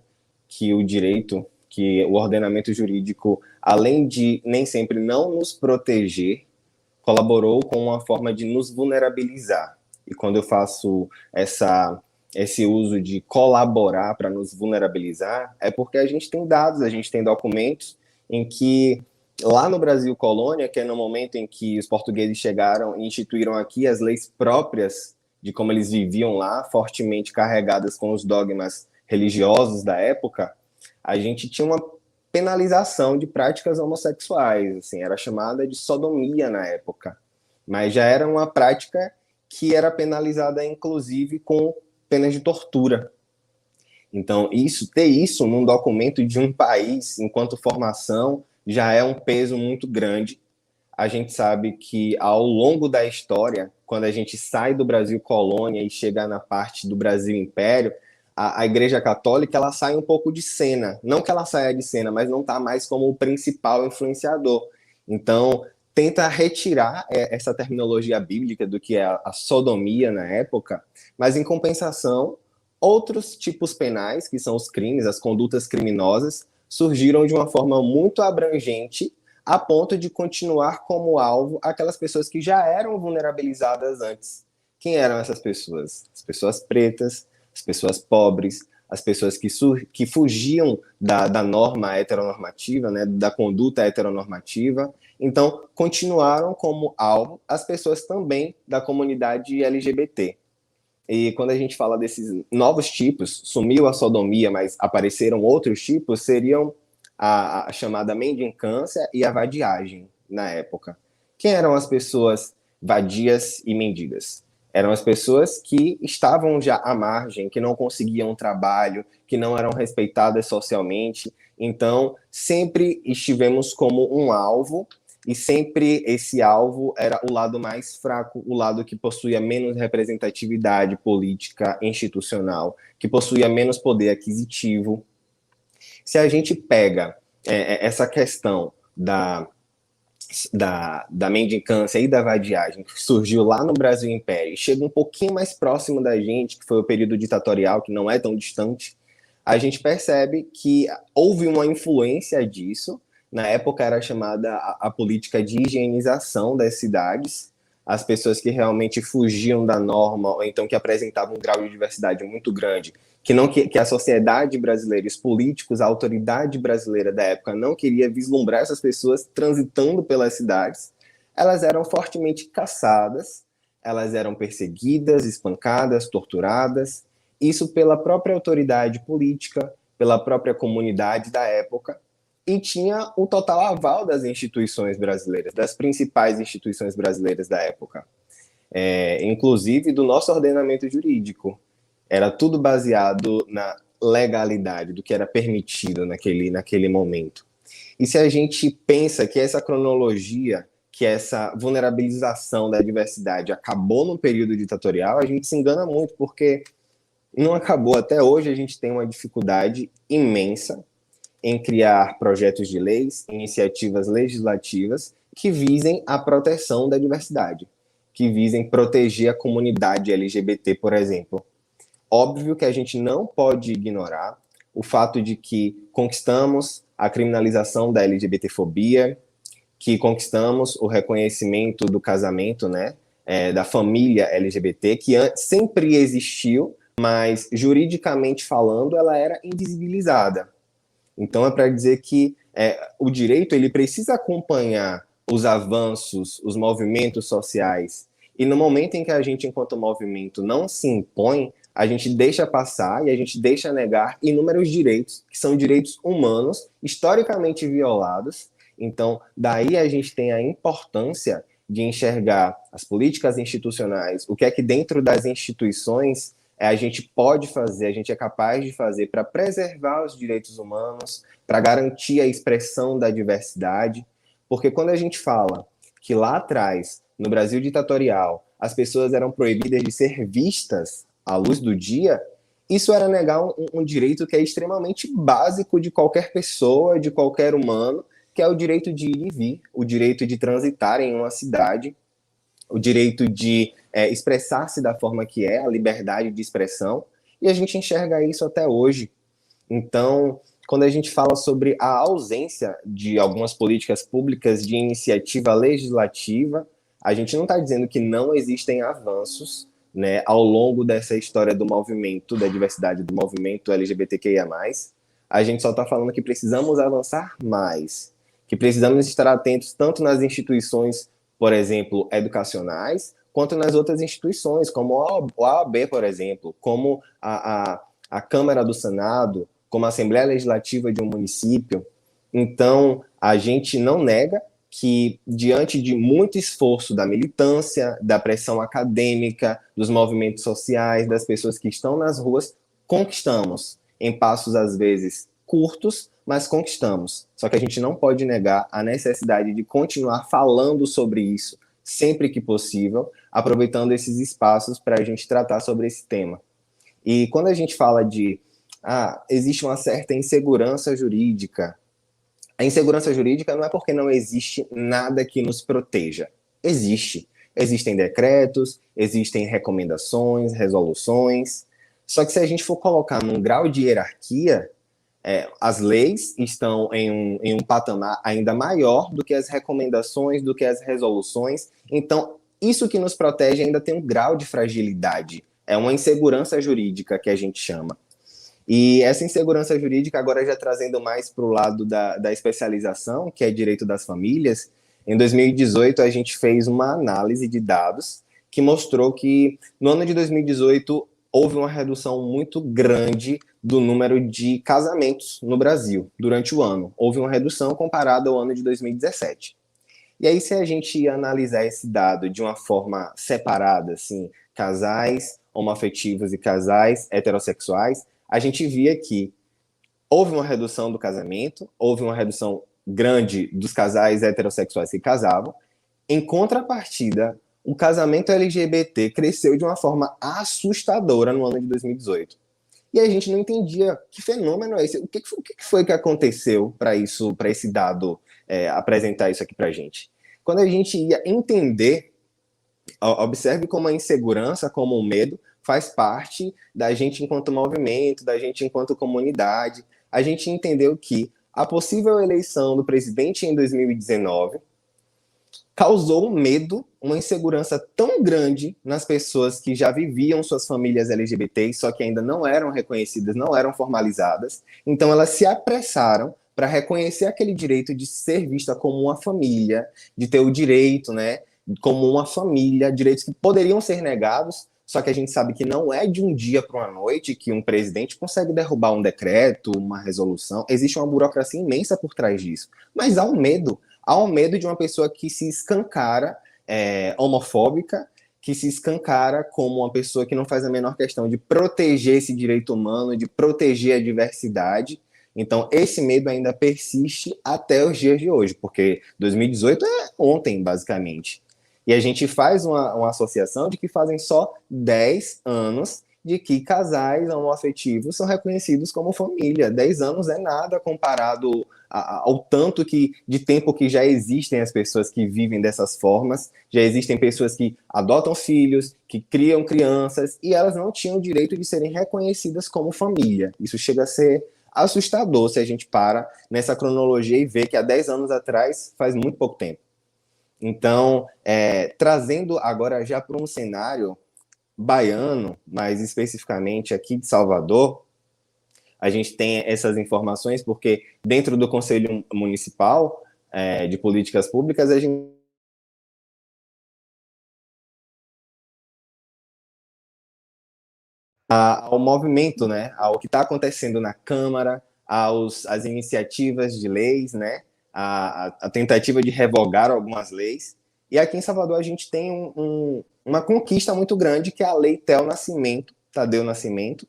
que o direito, que o ordenamento jurídico, além de nem sempre não nos proteger, colaborou com uma forma de nos vulnerabilizar. E quando eu faço esse uso de colaborar para nos vulnerabilizar, é porque a gente tem dados, a gente tem documentos em que, lá no Brasil colônia, que é no momento em que os portugueses chegaram e instituíram aqui as leis próprias de como eles viviam lá, fortemente carregadas com os dogmas religiosos da época, a gente tinha uma penalização de práticas homossexuais, assim, era chamada de sodomia na época, mas já era uma prática que era penalizada, inclusive, com penas de tortura. Então, ter isso num documento de um país, enquanto formação, já é um peso muito grande. A gente sabe que, ao longo da história, quando a gente sai do Brasil colônia e chega na parte do Brasil império, a Igreja Católica ela sai um pouco de cena. Não que ela saia de cena, mas não está mais como o principal influenciador. Então, tenta retirar essa terminologia bíblica do que é a sodomia na época, mas, em compensação, outros tipos penais, que são os crimes, as condutas criminosas, surgiram de uma forma muito abrangente, a ponto de continuar como alvo aquelas pessoas que já eram vulnerabilizadas antes. Quem eram essas pessoas? As pessoas pretas, as pessoas pobres, as pessoas que fugiam da norma heteronormativa, né, da conduta heteronormativa. Então, continuaram como alvo as pessoas também da comunidade LGBT. E quando a gente fala desses novos tipos, sumiu a sodomia, mas apareceram outros tipos, seriam a chamada mendicância e a vadiagem na época. Quem eram as pessoas vadias e mendigas? Eram as pessoas que estavam já à margem, que não conseguiam trabalho, que não eram respeitadas socialmente. Então, sempre estivemos como um alvo, e sempre esse alvo era o lado mais fraco, o lado que possuía menos representatividade política, institucional, que possuía menos poder aquisitivo. Se a gente pega essa questão da mendicância e da vadiagem, que surgiu lá no Brasil Império, e chega um pouquinho mais próximo da gente, que foi o período ditatorial, que não é tão distante, a gente percebe que houve uma influência disso. Na época era chamada a política de higienização das cidades, as pessoas que realmente fugiam da norma, ou então que apresentavam um grau de diversidade muito grande, que a sociedade brasileira, os políticos, a autoridade brasileira da época não queria vislumbrar essas pessoas transitando pelas cidades, elas eram fortemente caçadas, elas eram perseguidas, espancadas, torturadas, isso pela própria autoridade política, pela própria comunidade da época, e tinha o total aval das instituições brasileiras, das principais instituições brasileiras da época, inclusive do nosso ordenamento jurídico. Era tudo baseado na legalidade, do que era permitido naquele momento. E se a gente pensa que essa cronologia, que essa vulnerabilização da diversidade acabou no período ditatorial, a gente se engana muito, porque não acabou. Até hoje a gente tem uma dificuldade imensa em criar projetos de leis, iniciativas legislativas que visem a proteção da diversidade, que visem proteger a comunidade LGBT, por exemplo. Óbvio que a gente não pode ignorar o fato de que conquistamos a criminalização da LGBTfobia, que conquistamos o reconhecimento do casamento, né, da família LGBT, que sempre existiu, mas juridicamente falando, ela era invisibilizada. Então é para dizer que o direito ele precisa acompanhar os avanços, os movimentos sociais. E no momento em que a gente, enquanto movimento, não se impõe, a gente deixa passar e a gente deixa negar inúmeros direitos, que são direitos humanos, historicamente violados. Então, daí a gente tem a importância de enxergar as políticas institucionais, o que é que dentro das instituições a gente pode fazer, a gente é capaz de fazer para preservar os direitos humanos, para garantir a expressão da diversidade. Porque quando a gente fala que lá atrás, no Brasil ditatorial, as pessoas eram proibidas de ser vistas à luz do dia, isso era negar um direito que é extremamente básico de qualquer pessoa, de qualquer humano, que é o direito de ir e vir, o direito de transitar em uma cidade, o direito de expressar-se da forma que é, a liberdade de expressão, e a gente enxerga isso até hoje. Então, quando a gente fala sobre a ausência de algumas políticas públicas de iniciativa legislativa, a gente não está dizendo que não existem avanços, né, ao longo dessa história do movimento, da diversidade do movimento LGBTQIA+, a gente só está falando que precisamos avançar mais, que precisamos estar atentos tanto nas instituições, por exemplo, educacionais, quanto nas outras instituições, como a OAB, por exemplo, como a Câmara do Senado, como a Assembleia Legislativa de um município. Então, a gente não nega que, diante de muito esforço da militância, da pressão acadêmica, dos movimentos sociais, das pessoas que estão nas ruas, conquistamos, em passos às vezes curtos, mas conquistamos. Só que a gente não pode negar a necessidade de continuar falando sobre isso sempre que possível, aproveitando esses espaços para a gente tratar sobre esse tema. E quando a gente fala de existe uma certa insegurança jurídica, a insegurança jurídica não é porque não existe nada que nos proteja. Existe. Existem decretos, existem recomendações, resoluções. Só que se a gente for colocar num grau de hierarquia, as leis estão em um patamar ainda maior do que as recomendações, do que as resoluções. Então, isso que nos protege ainda tem um grau de fragilidade. É uma insegurança jurídica que a gente chama. E essa insegurança jurídica, agora já trazendo mais para o lado da especialização, que é direito das famílias, em 2018 a gente fez uma análise de dados que mostrou que no ano de 2018 houve uma redução muito grande do número de casamentos no Brasil durante o ano. Houve uma redução comparada ao ano de 2017. E aí, se a gente analisar esse dado de uma forma separada, assim, casais homoafetivos e casais heterossexuais, a gente via que houve uma redução do casamento, houve uma redução grande dos casais heterossexuais que casavam. Em contrapartida, o casamento LGBT cresceu de uma forma assustadora no ano de 2018. E a gente não entendia que fenômeno é esse, o que foi que aconteceu para esse dado apresentar isso aqui para a gente. Quando a gente ia entender, observe como a insegurança, como o medo, faz parte da gente enquanto movimento, da gente enquanto comunidade. A gente entendeu que a possível eleição do presidente em 2019 causou um medo, uma insegurança tão grande nas pessoas que já viviam suas famílias LGBTs, só que ainda não eram reconhecidas, não eram formalizadas. Então elas se apressaram para reconhecer aquele direito de ser vista como uma família, de ter o direito, né, como uma família, direitos que poderiam ser negados. Só que a gente sabe que não é de um dia para uma noite que um presidente consegue derrubar um decreto, uma resolução. Existe uma burocracia imensa por trás disso. Mas há um medo de uma pessoa que se escancara homofóbica, que se escancara como uma pessoa que não faz a menor questão de proteger esse direito humano, de proteger a diversidade. Então, esse medo ainda persiste até os dias de hoje, porque 2018 é ontem, basicamente. E a gente faz uma associação de que fazem só 10 anos de que casais homoafetivos são reconhecidos como família. 10 anos é nada comparado ao tanto de tempo que já existem as pessoas que vivem dessas formas, já existem pessoas que adotam filhos, que criam crianças, e elas não tinham o direito de serem reconhecidas como família. Isso chega a ser assustador se a gente para nessa cronologia e vê que há 10 anos atrás faz muito pouco tempo. Então, trazendo agora já para um cenário baiano, mais especificamente aqui de Salvador, a gente tem essas informações porque dentro do Conselho Municipal de Políticas Públicas, a gente ao movimento, né, ao que está acontecendo na Câmara, às iniciativas de leis, né, a tentativa de revogar algumas leis. E aqui em Salvador a gente tem uma conquista muito grande, que é a Lei Tadeu Nascimento.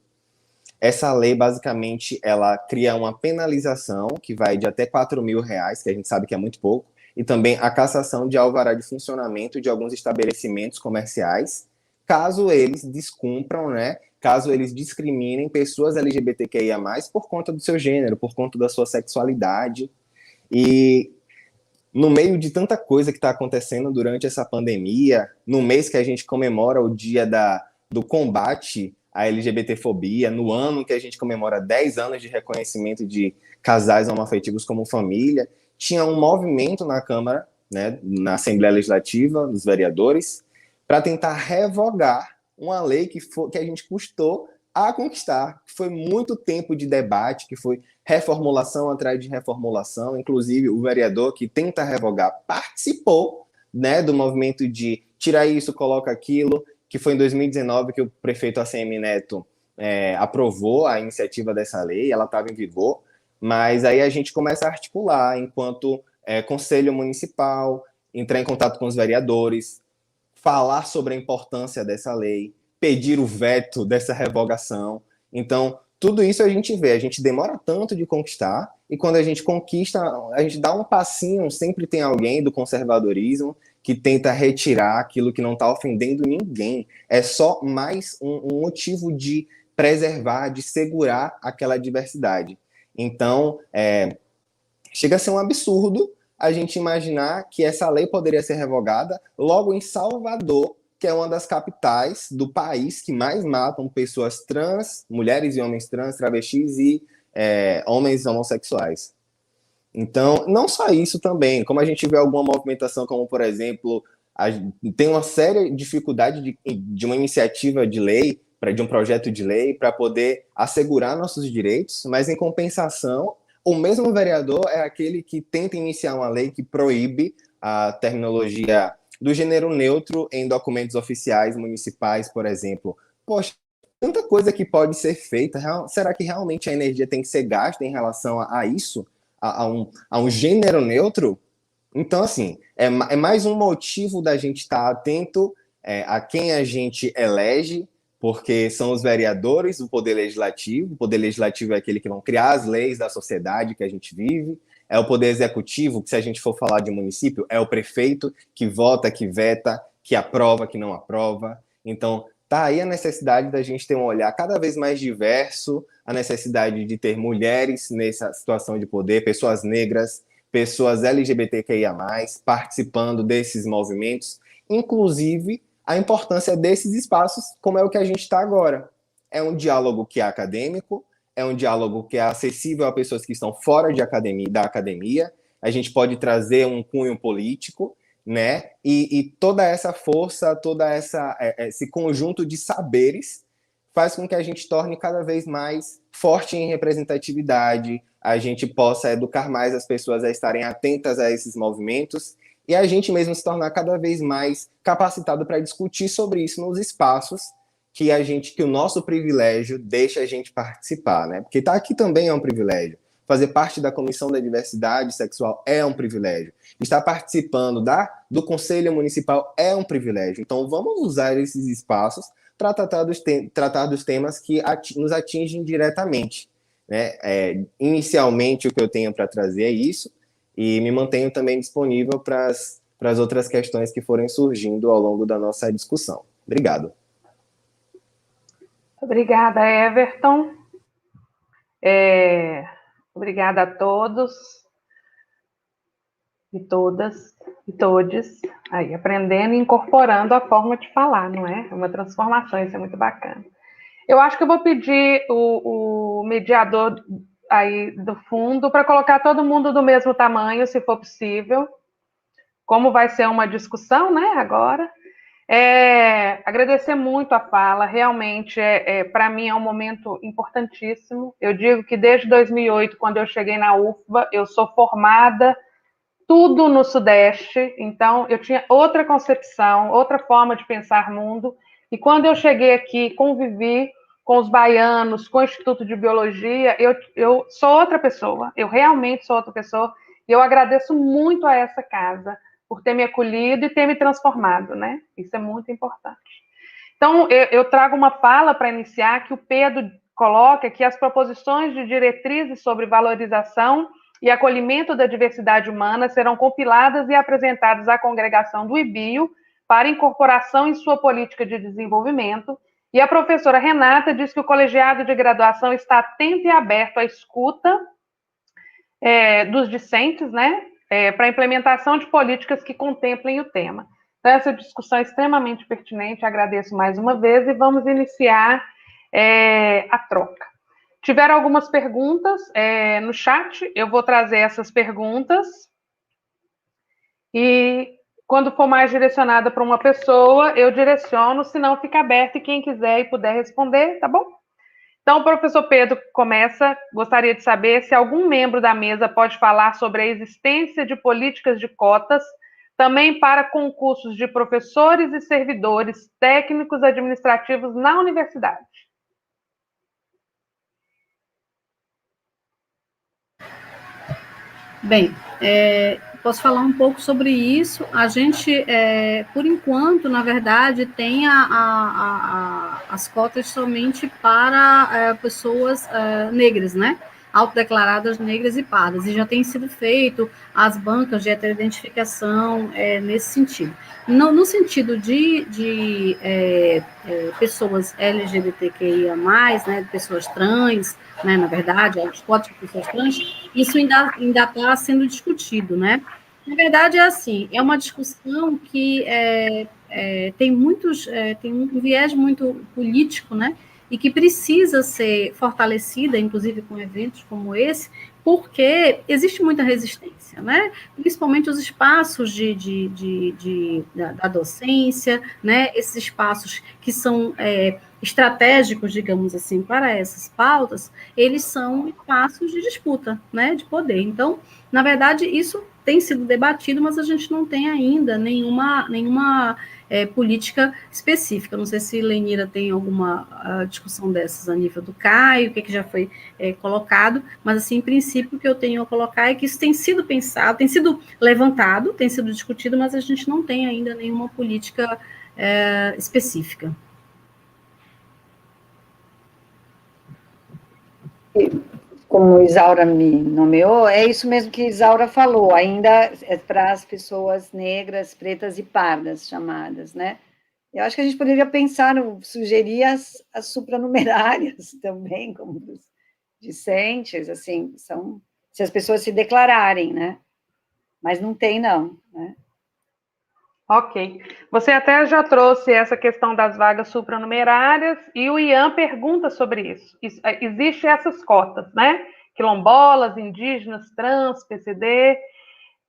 Essa lei, basicamente, ela cria uma penalização que vai de até R$ 4.000, que a gente sabe que é muito pouco, e também a cassação de alvará de funcionamento de alguns estabelecimentos comerciais, caso eles descumpram, né, caso eles discriminem pessoas LGBTQIA+, por conta do seu gênero, por conta da sua sexualidade. E no meio de tanta coisa que está acontecendo durante essa pandemia, no mês que a gente comemora o dia do combate à LGBTfobia, no ano que a gente comemora 10 anos de reconhecimento de casais homoafetivos como família, tinha um movimento na Câmara, né, na Assembleia Legislativa, dos vereadores, para tentar revogar uma lei que a gente custou a conquistar, que foi muito tempo de debate, que foi reformulação atrás de reformulação. Inclusive, o vereador que tenta revogar participou, né, do movimento de tirar isso, coloca aquilo, que foi em 2019 que o prefeito ACM Neto aprovou a iniciativa dessa lei, ela estava em vigor, mas aí a gente começa a articular enquanto Conselho Municipal, entrar em contato com os vereadores, falar sobre a importância dessa lei, pedir o veto dessa revogação. Então, tudo isso a gente vê, a gente demora tanto de conquistar, e quando a gente conquista, a gente dá um passinho, sempre tem alguém do conservadorismo que tenta retirar aquilo que não está ofendendo ninguém. É só mais um motivo de preservar, de segurar aquela diversidade. Então, chega a ser um absurdo a gente imaginar que essa lei poderia ser revogada logo em Salvador, que é uma das capitais do país que mais matam pessoas trans, mulheres e homens trans, travestis e homens homossexuais. Então, não só isso também, como a gente vê alguma movimentação, como, por exemplo, tem uma séria dificuldade de uma iniciativa de lei, de um projeto de lei, para poder assegurar nossos direitos, mas, em compensação, o mesmo vereador é aquele que tenta iniciar uma lei que proíbe a terminologia do gênero neutro em documentos oficiais municipais, por exemplo. Poxa, tanta coisa que pode ser feita. Será que realmente a energia tem que ser gasta em relação a isso? A um gênero neutro? Então, assim, é mais um motivo da gente estar atento a quem a gente elege, porque são os vereadores do Poder Legislativo. O Poder Legislativo é aquele que vão criar as leis da sociedade que a gente vive. É o Poder Executivo, que se a gente for falar de município, é o prefeito que vota, que veta, que aprova, que não aprova. Então, tá aí a necessidade da gente ter um olhar cada vez mais diverso, a necessidade de ter mulheres nessa situação de poder, pessoas negras, pessoas LGBTQIA+, participando desses movimentos, inclusive a importância desses espaços, como é o que a gente está agora. É um diálogo que é acadêmico, é um diálogo que é acessível a pessoas que estão fora da academia, a gente pode trazer um cunho político, né? E toda essa força, esse conjunto de saberes faz com que a gente torne cada vez mais forte em representatividade, a gente possa educar mais as pessoas a estarem atentas a esses movimentos, e a gente mesmo se tornar cada vez mais capacitado para discutir sobre isso nos espaços que o nosso privilégio deixa a gente participar, né? Porque estar aqui também é um privilégio. Fazer parte da Comissão da Diversidade Sexual é um privilégio. Estar participando do Conselho Municipal é um privilégio. Então, vamos usar esses espaços para tratar dos temas que nos atingem diretamente, né? Inicialmente, o que eu tenho para trazer é isso, e me mantenho também disponível para as outras questões que forem surgindo ao longo da nossa discussão. Obrigado. Obrigada, Everton. Obrigada a todos e todas e todes, aí aprendendo e incorporando a forma de falar, não é? É uma transformação, isso é muito bacana. Eu acho que eu vou pedir o mediador aí do fundo para colocar todo mundo do mesmo tamanho, se for possível. Como vai ser uma discussão, né, agora. Agradecer muito a fala, realmente, para mim é um momento importantíssimo. Eu digo que desde 2008, quando eu cheguei na UFBA, eu sou formada tudo no Sudeste, então eu tinha outra concepção, outra forma de pensar mundo, e quando eu cheguei aqui, convivi com os baianos, com o Instituto de Biologia, eu sou outra pessoa, eu realmente sou outra pessoa, e eu agradeço muito a essa casa por ter me acolhido e ter me transformado, né? Isso é muito importante. Então, eu trago uma fala para iniciar que o Pedro coloca que as proposições de diretrizes sobre valorização e acolhimento da diversidade humana serão compiladas e apresentadas à congregação do IBIO para incorporação em sua política de desenvolvimento. E a professora Renata diz que o colegiado de graduação está atento e aberto à escuta dos discentes, né, para a implementação de políticas que contemplem o tema. Então, essa discussão é extremamente pertinente, agradeço mais uma vez e vamos iniciar a troca. Tiveram algumas perguntas no chat, eu vou trazer essas perguntas e quando for mais direcionada para uma pessoa, eu direciono, senão fica aberto e quem quiser e puder responder, tá bom? Então, o professor Pedro começa, gostaria de saber se algum membro da mesa pode falar sobre a existência de políticas de cotas também para concursos de professores e servidores técnicos administrativos na universidade. Bem, posso falar um pouco sobre isso. A gente, por enquanto, na verdade, tem as cotas somente para pessoas negras, né? Autodeclaradas negras e pardas, e já tem sido feito as bancas de heteroidentificação nesse sentido. No sentido de pessoas LGBTQIA+, né, pessoas trans, né, na verdade, os cotas de pessoas trans, isso ainda está sendo discutido, né? Na verdade, é assim, é uma discussão que tem um viés muito político, né? E que precisa ser fortalecida, inclusive com eventos como esse, porque existe muita resistência, né? Principalmente os espaços da docência, né? Esses espaços que são estratégicos, digamos assim, para essas pautas, eles são espaços de disputa, né? De poder. Então, na verdade, isso tem sido debatido, mas a gente não tem ainda nenhuma política específica. Não sei se Lenira tem alguma discussão dessas a nível do CAI, o que já foi colocado, mas, assim, em princípio, o que eu tenho a colocar é que isso tem sido pensado, tem sido levantado, tem sido discutido, mas a gente não tem ainda nenhuma política específica. Como Isaura me nomeou, é isso mesmo que Isaura falou, ainda é para as pessoas negras, pretas e pardas chamadas, né? Eu acho que a gente poderia pensar, sugerir as supranumerárias também, como os discentes, assim, se as pessoas se declararem, né? Mas não tem, não, né? Ok. Você até já trouxe essa questão das vagas supranumerárias e o Ian pergunta sobre isso. Existem essas cotas, né? Quilombolas, indígenas, trans, PCD,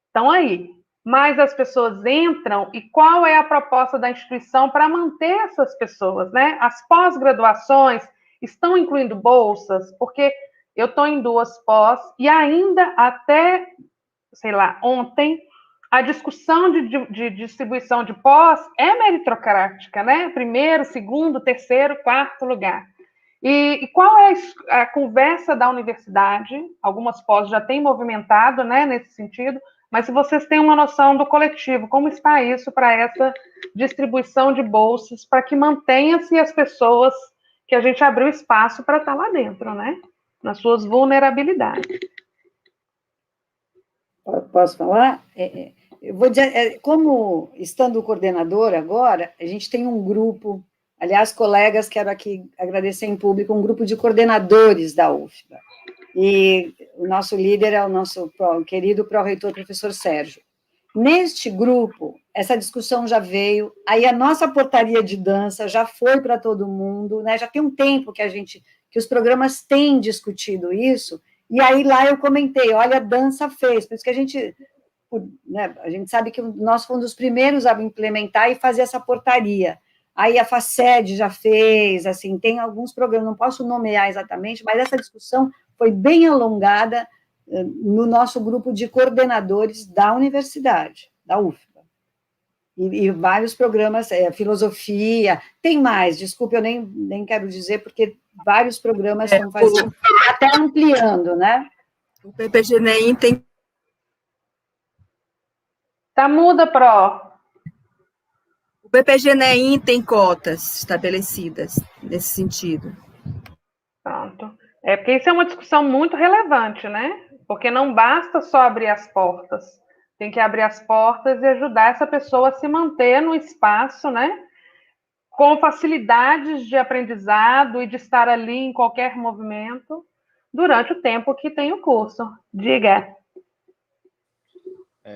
estão aí. Mas as pessoas entram e qual é a proposta da instituição para manter essas pessoas, né? As pós-graduações estão incluindo bolsas, porque eu estou em 2 pós e ainda até, sei lá, ontem a discussão de distribuição de pós é meritocrática, né? Primeiro, segundo, terceiro, quarto lugar. E qual é a conversa da universidade? Algumas pós já têm movimentado, né, nesse sentido, mas se vocês têm uma noção do coletivo, como está isso para essa distribuição de bolsas, para que mantenha-se as pessoas que a gente abriu espaço para estar lá dentro, né? Nas suas vulnerabilidades. Posso falar? Eu vou dizer, como estando coordenadora agora, a gente tem um grupo Aliás, colegas, quero aqui agradecer em público um grupo de coordenadores da UFBA. E o nosso líder é o nosso querido pró-reitor, professor Sérgio. Neste grupo, essa discussão já veio, aí a nossa portaria de dança já foi para todo mundo, né? Já tem um tempo que os programas têm discutido isso, e aí lá eu comentei, olha, a dança fez, por isso que a gente sabe que nós fomos os primeiros a implementar e fazer essa portaria. Aí a FACED já fez, assim, tem alguns programas, não posso nomear exatamente, mas essa discussão foi bem alongada no nosso grupo de coordenadores da universidade, da UFBA. E vários programas, filosofia, tem mais, desculpe, eu nem quero dizer, porque vários programas estão fazendo, até ampliando, né? O PPGNEM tem... Tá muda, Pró. O PPGNEM tem cotas estabelecidas nesse sentido. Pronto. Porque isso é uma discussão muito relevante, né? Porque não basta só abrir as portas, tem que abrir as portas e ajudar essa pessoa a se manter no espaço, né? Com facilidades de aprendizado e de estar ali em qualquer movimento durante o tempo que tem o curso. Diga.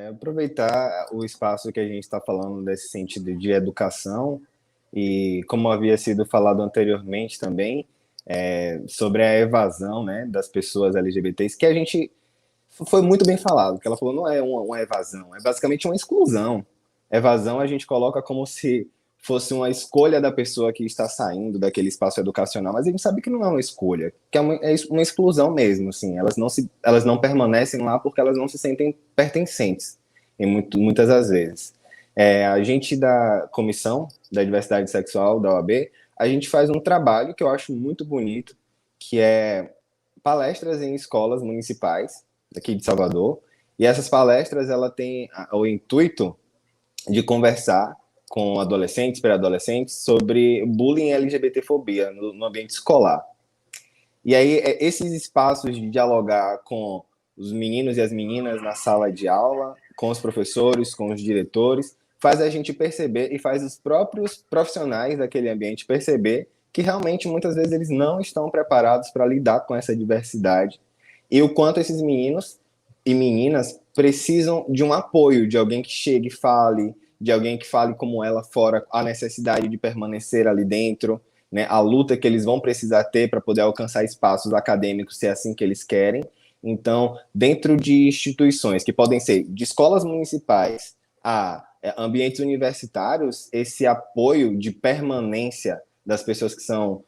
Aproveitar o espaço que a gente está falando desse sentido de educação e, como havia sido falado anteriormente também, sobre a evasão, né, das pessoas LGBTs, que a gente foi muito bem falado, que ela falou não é uma evasão, é basicamente uma exclusão. Evasão a gente coloca como se fosse uma escolha da pessoa que está saindo daquele espaço educacional, mas a gente sabe que não é uma escolha, que é uma exclusão mesmo, assim, elas não permanecem lá porque elas não se sentem pertencentes, muitas das vezes. A gente da Comissão da Diversidade Sexual da OAB, a gente faz um trabalho que eu acho muito bonito, que é palestras em escolas municipais, aqui de Salvador, e essas palestras, ela tem o intuito de conversar com adolescentes, pré-adolescentes, sobre bullying e LGBTfobia no ambiente escolar. E aí, esses espaços de dialogar com os meninos e as meninas na sala de aula, com os professores, com os diretores, faz a gente perceber e faz os próprios profissionais daquele ambiente perceber que realmente, muitas vezes, eles não estão preparados para lidar com essa diversidade e o quanto esses meninos e meninas precisam de um apoio, de alguém que chegue e fale, de alguém que fale como ela fora, a necessidade de permanecer ali dentro, né, a luta que eles vão precisar ter para poder alcançar espaços acadêmicos, se é assim que eles querem. Então, dentro de instituições que podem ser de escolas municipais a ambientes universitários, esse apoio de permanência das pessoas que são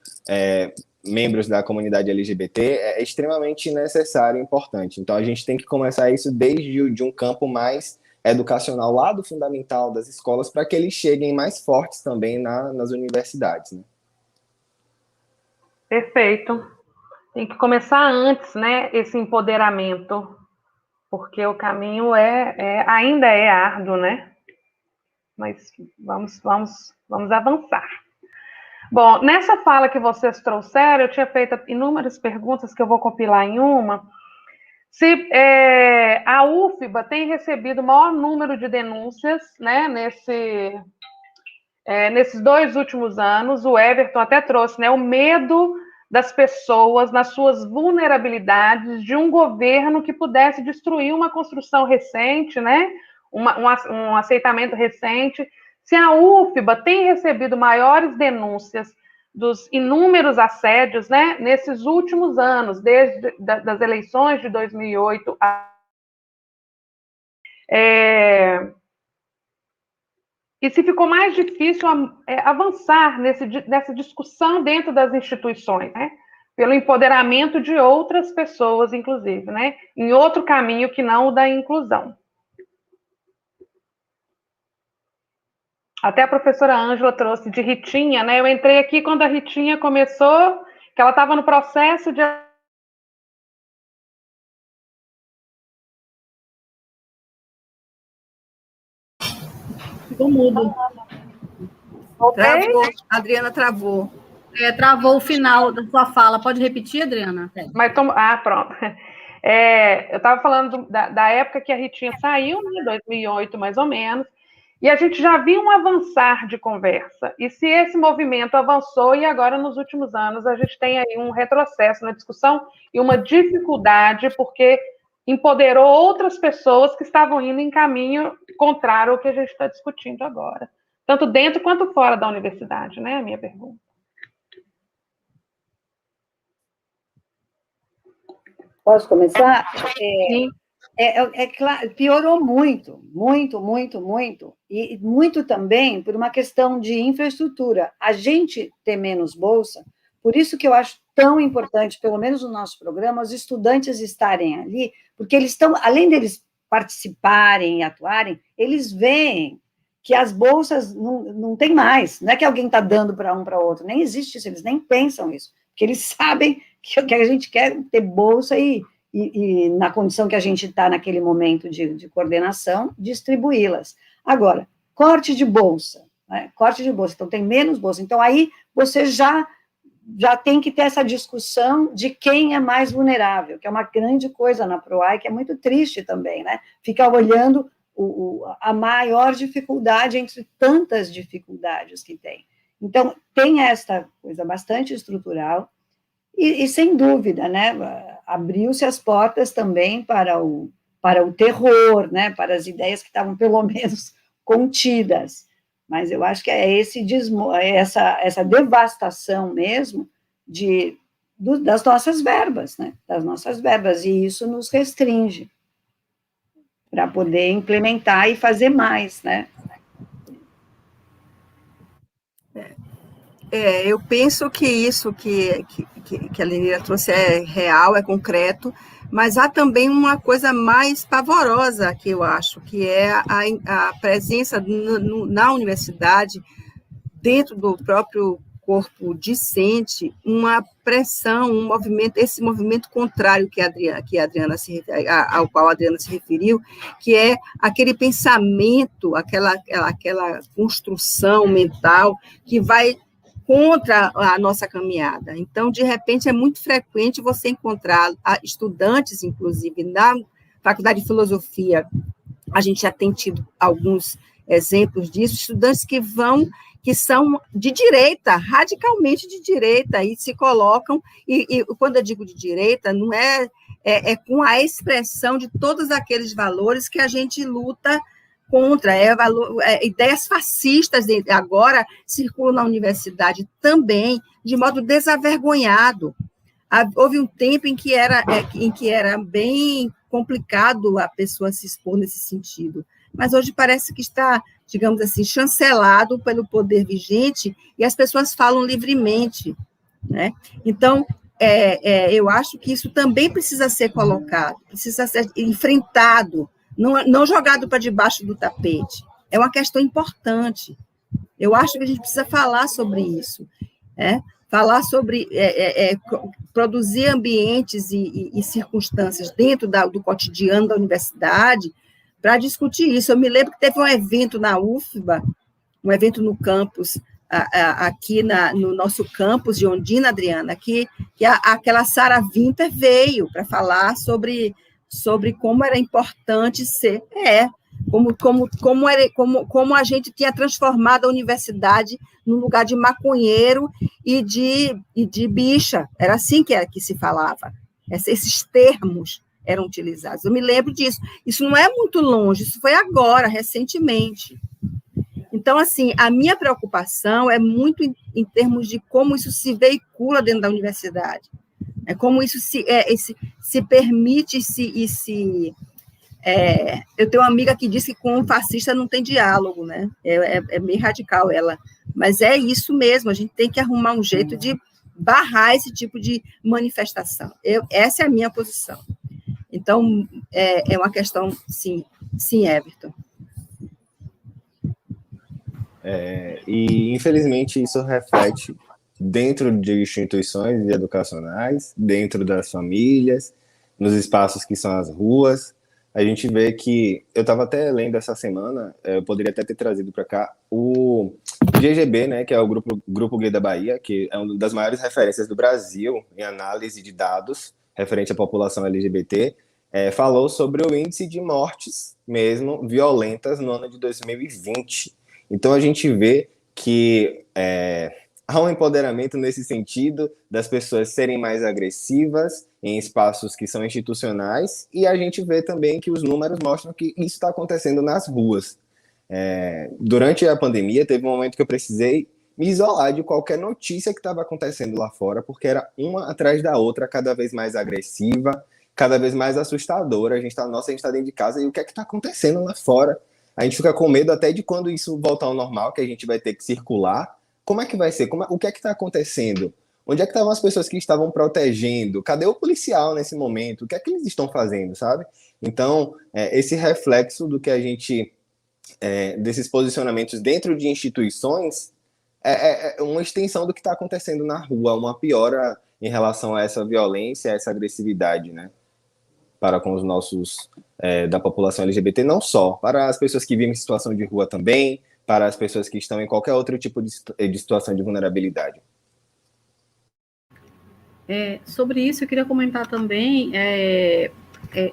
membros da comunidade LGBT é extremamente necessário e importante. Então, a gente tem que começar isso desde de um campo mais educacional lá do fundamental das escolas para que eles cheguem mais fortes também nas universidades, né? Perfeito. Tem que começar antes, né, esse empoderamento, porque o caminho ainda é árduo, né? Mas vamos avançar. Bom, nessa fala que vocês trouxeram, eu tinha feito inúmeras perguntas que eu vou compilar em uma. Se a UFBA tem recebido o maior número de denúncias, né, nesses 2 últimos anos, o Everton até trouxe, né, o medo das pessoas nas suas vulnerabilidades de um governo que pudesse destruir uma construção recente, né, um aceitamento recente. Se a UFBA tem recebido maiores denúncias dos inúmeros assédios, né, nesses últimos anos, desde das eleições de 2008 e se ficou mais difícil avançar nessa discussão dentro das instituições, né, pelo empoderamento de outras pessoas, inclusive, né, em outro caminho que não o da inclusão. Até a professora Ângela trouxe de Ritinha, né? Eu entrei aqui quando a Ritinha começou, que ela estava no processo de... Ficou mudo. Travou, a Adriana travou. Travou o final da sua fala. Pode repetir, Adriana? Pronto. Eu estava falando da época que a Ritinha saiu, né, 2008 mais ou menos, E a gente já viu um avançar de conversa. E se esse movimento avançou, e agora, nos últimos anos, a gente tem aí um retrocesso na discussão e uma dificuldade, porque empoderou outras pessoas que estavam indo em caminho contrário ao que a gente está discutindo agora. Tanto dentro quanto fora da universidade, né? A minha pergunta. Posso começar? Sim. Claro, piorou muito, muito, muito, muito, e muito também por uma questão de infraestrutura. A gente ter menos bolsa, por isso que eu acho tão importante, pelo menos no nosso programa, os estudantes estarem ali, porque eles estão, além deles participarem e atuarem, eles veem que as bolsas não tem mais, não é que alguém está dando para um para outro, nem existe isso, eles nem pensam isso, porque eles sabem que a gente quer ter bolsa e na condição que a gente está naquele momento de coordenação, distribuí-las. Agora, corte de bolsa, né? Corte de bolsa, então tem menos bolsa, então aí você já tem que ter essa discussão de quem é mais vulnerável, que é uma grande coisa na PROAI, que é muito triste também, né? Ficar olhando a maior dificuldade entre tantas dificuldades que tem. Então, tem esta coisa bastante estrutural, e sem dúvida, né, abriu-se as portas também para o terror, né, para as ideias que estavam, pelo menos, contidas. Mas eu acho que é essa devastação mesmo das nossas verbas, né, das nossas verbas, e isso nos restringe para poder implementar e fazer mais, né. Eu penso que isso que a Lenira trouxe é real, é concreto, mas há também uma coisa mais pavorosa que eu acho, que é a presença na universidade, dentro do próprio corpo discente, uma pressão, um movimento, esse movimento contrário ao qual a Adriana se referiu, que é aquele pensamento, aquela construção mental que vai contra a nossa caminhada. Então, de repente, é muito frequente você encontrar estudantes, inclusive, na Faculdade de Filosofia, a gente já tem tido alguns exemplos disso, estudantes que são de direita, radicalmente de direita, e se colocam, e quando eu digo de direita, não é com a expressão de todos aqueles valores que a gente luta contra, ideias fascistas agora circulam na universidade também, de modo desavergonhado. Houve um tempo em que era bem complicado a pessoa se expor nesse sentido, mas hoje parece que está, digamos assim, chancelado pelo poder vigente e as pessoas falam livremente, né? Então, eu acho que isso também precisa ser colocado, precisa ser enfrentado, não jogado para debaixo do tapete. É uma questão importante. Eu acho que a gente precisa falar sobre isso, falar sobre produzir ambientes e circunstâncias dentro do cotidiano da universidade para discutir isso. Eu me lembro que teve um evento na UFBA, um evento no campus, aqui no nosso campus de Ondina, Adriana, que aquela Sara Winter veio para falar sobre como era importante ser, como a gente tinha transformado a universidade num lugar de maconheiro e de bicha, era assim que se falava, esses termos eram utilizados, eu me lembro disso, isso não é muito longe, isso foi agora, recentemente. Então, assim, a minha preocupação é muito em termos de como isso se veicula dentro da universidade, como isso se permite eu tenho uma amiga que disse que com um fascista não tem diálogo, né? É meio radical ela, mas é isso mesmo, a gente tem que arrumar um jeito de barrar esse tipo de manifestação. Essa é a minha posição. Então, é uma questão, sim, Everton. E, infelizmente, isso reflete dentro de instituições educacionais, dentro das famílias, nos espaços que são as ruas. A gente vê que, eu estava até lendo essa semana, eu poderia até ter trazido para cá, o GGB, né, que é o Grupo Gay da Bahia, que é uma das maiores referências do Brasil em análise de dados referente à população LGBT, falou sobre o índice de mortes mesmo violentas no ano de 2020. Então a gente vê que há um empoderamento nesse sentido das pessoas serem mais agressivas em espaços que são institucionais, e a gente vê também que os números mostram que isso está acontecendo nas ruas. Durante a pandemia, teve um momento que eu precisei me isolar de qualquer notícia que estava acontecendo lá fora, porque era uma atrás da outra, cada vez mais agressiva, cada vez mais assustadora. A gente está dentro de casa, e o que é que está acontecendo lá fora? A gente fica com medo até de quando isso voltar ao normal, que a gente vai ter que circular. Como é que vai ser? O que é que está acontecendo? Onde é que estavam as pessoas que estavam protegendo? Cadê o policial nesse momento? O que é que eles estão fazendo, sabe? Então, esse reflexo do que a gente... desses posicionamentos dentro de instituições é uma extensão do que está acontecendo na rua, uma piora em relação a essa violência, a essa agressividade, né? Para com os nossos, da população LGBT, não só, para as pessoas que vivem em situação de rua também, para as pessoas que estão em qualquer outro tipo de situação de vulnerabilidade. Sobre isso, eu queria comentar também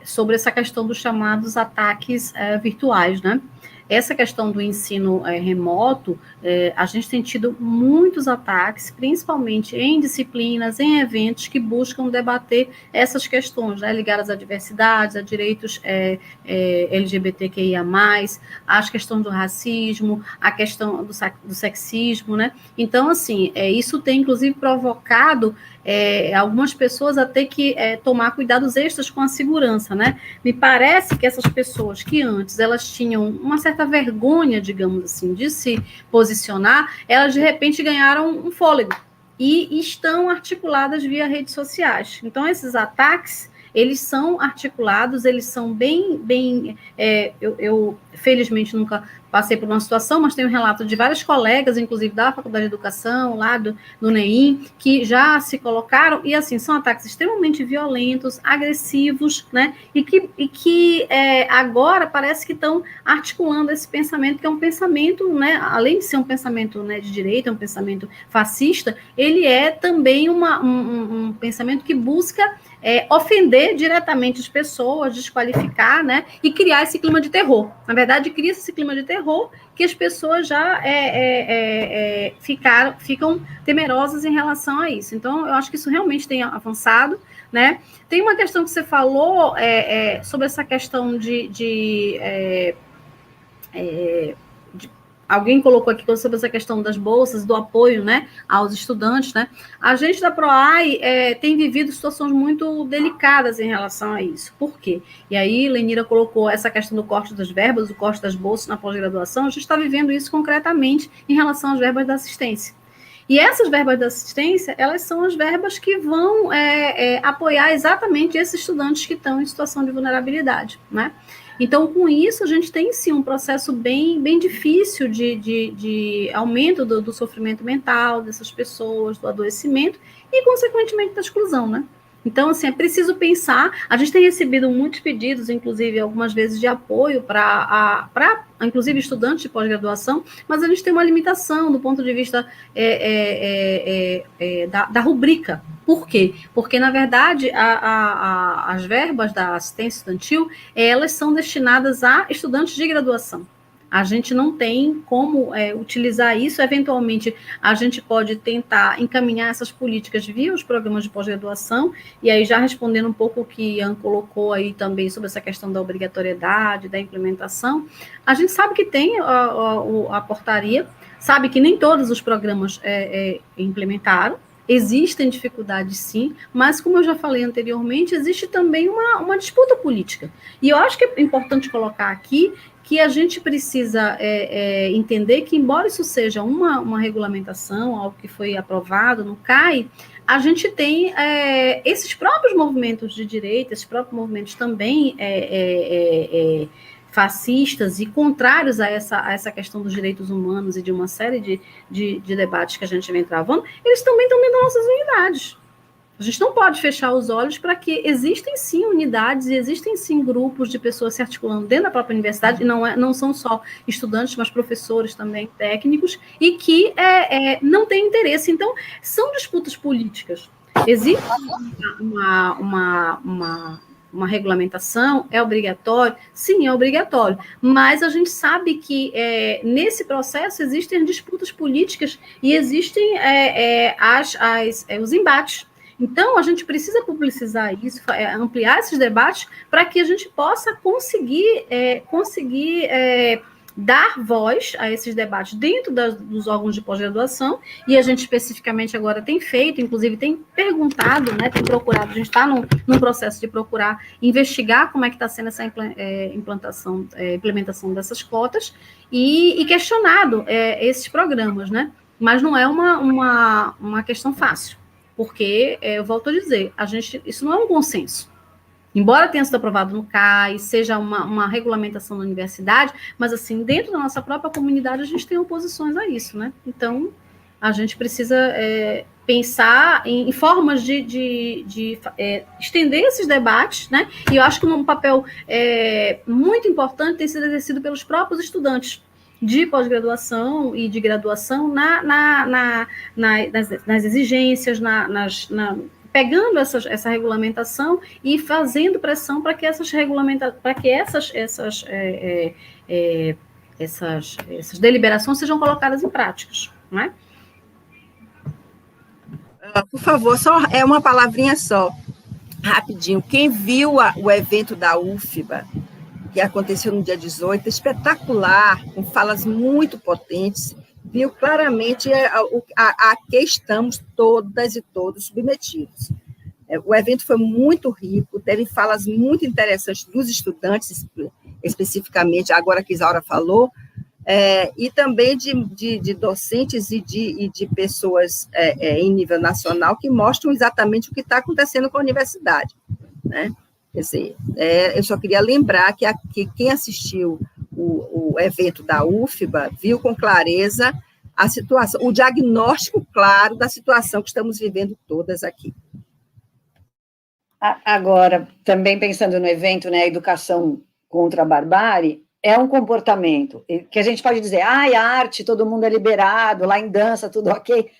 sobre essa questão dos chamados ataques virtuais, né? Essa questão do ensino remoto, a gente tem tido muitos ataques, principalmente em disciplinas, em eventos que buscam debater essas questões, né, ligadas à diversidade, a direitos LGBTQIA+, as questões do racismo, a questão do sexismo, né? Então, assim, isso tem, inclusive, provocado algumas pessoas a ter que tomar cuidados extras com a segurança, né? Me parece que essas pessoas que antes elas tinham uma certa vergonha, digamos assim, de se posicionar, elas de repente ganharam um fôlego e estão articuladas via redes sociais. Então, esses ataques, eles são articulados, eles são bem eu felizmente nunca passei por uma situação, mas tenho um relato de vários colegas, inclusive da Faculdade de Educação, lá do NEIM, que já se colocaram, e assim, são ataques extremamente violentos, agressivos, né, e que agora parece que estão articulando esse pensamento, que é um pensamento, né, além de ser um pensamento, né, de direita, um pensamento fascista, ele é também um pensamento que busca ofender diretamente as pessoas, desqualificar, né, e criar esse clima de terror. Na verdade, cria esse clima de terror que as pessoas já ficam temerosas em relação a isso. Então, eu acho que isso realmente tem avançado, né? Tem uma questão que você falou sobre essa questão de alguém colocou aqui sobre essa questão das bolsas, do apoio, né, aos estudantes, né? A gente da PROAI tem vivido situações muito delicadas em relação a isso. Por quê? E aí, Lenira colocou essa questão do corte das verbas, do corte das bolsas na pós-graduação. A gente está vivendo isso concretamente em relação às verbas da assistência. E essas verbas da assistência, elas são as verbas que vão apoiar exatamente esses estudantes que estão em situação de vulnerabilidade, né? Então, com isso, a gente tem, sim, um processo bem difícil de aumento do sofrimento mental dessas pessoas, do adoecimento e, consequentemente, da exclusão, né? Então, assim, é preciso pensar. A gente tem recebido muitos pedidos, inclusive, algumas vezes, de apoio para inclusive, estudantes de pós-graduação, mas a gente tem uma limitação do ponto de vista da rubrica. Por quê? Porque, na verdade, as verbas da assistência estudantil, elas são destinadas a estudantes de graduação. A gente não tem como utilizar isso. Eventualmente, a gente pode tentar encaminhar essas políticas via os programas de pós-graduação, e aí já respondendo um pouco o que Ian colocou aí também sobre essa questão da obrigatoriedade, da implementação, a gente sabe que tem a portaria, sabe que nem todos os programas implementaram, existem dificuldades sim, mas como eu já falei anteriormente, existe também uma disputa política. E eu acho que é importante colocar aqui que a gente precisa entender que, embora isso seja uma regulamentação, algo que foi aprovado no CAI, a gente tem esses próprios movimentos de direita, esses próprios movimentos também fascistas e contrários a essa questão dos direitos humanos e de uma série de debates que a gente vem travando, eles também estão dentro das nossas unidades. A gente não pode fechar os olhos para que existem sim unidades e existem sim grupos de pessoas se articulando dentro da própria universidade, e não são só estudantes, mas professores também, técnicos, e que não têm interesse. Então, são disputas políticas. Existe uma regulamentação? É obrigatório? Sim, é obrigatório. Mas a gente sabe que nesse processo existem disputas políticas e existem os embates. Então, a gente precisa publicizar isso, ampliar esses debates para que a gente possa conseguir dar voz a esses debates dentro dos órgãos de pós-graduação, e a gente especificamente agora tem feito, inclusive tem perguntado, né, tem procurado, a gente está num processo de procurar investigar como é que está sendo essa implementação dessas cotas, e questionado esses programas, né? Mas não é uma questão fácil, porque, eu volto a dizer, isso não é um consenso. Embora tenha sido aprovado no CAI, seja uma regulamentação da universidade, mas, assim, dentro da nossa própria comunidade, a gente tem oposições a isso, né? Então, a gente precisa pensar em formas de estender esses debates, né? E eu acho que um papel muito importante tem sido exercido pelos próprios estudantes de pós-graduação e de graduação nas exigências, pegando essa regulamentação e fazendo pressão para que essas deliberações sejam colocadas em práticas, não é? Por favor, só uma palavrinha só, rapidinho. Quem viu o evento da UFBA, que aconteceu no dia 18, espetacular, com falas muito potentes, viu claramente a que estamos todas e todos submetidos. O evento foi muito rico, teve falas muito interessantes dos estudantes, especificamente, agora que Isaura falou, e também de docentes e de pessoas em nível nacional que mostram exatamente o que está acontecendo com a universidade, né? Quer dizer, eu só queria lembrar que quem assistiu o evento da UFBA viu com clareza a situação, o diagnóstico claro da situação que estamos vivendo todas aqui. Agora, também pensando no evento, né, Educação contra a Barbárie, é um comportamento que a gente pode dizer, a arte, todo mundo é liberado, lá em dança, tudo ok.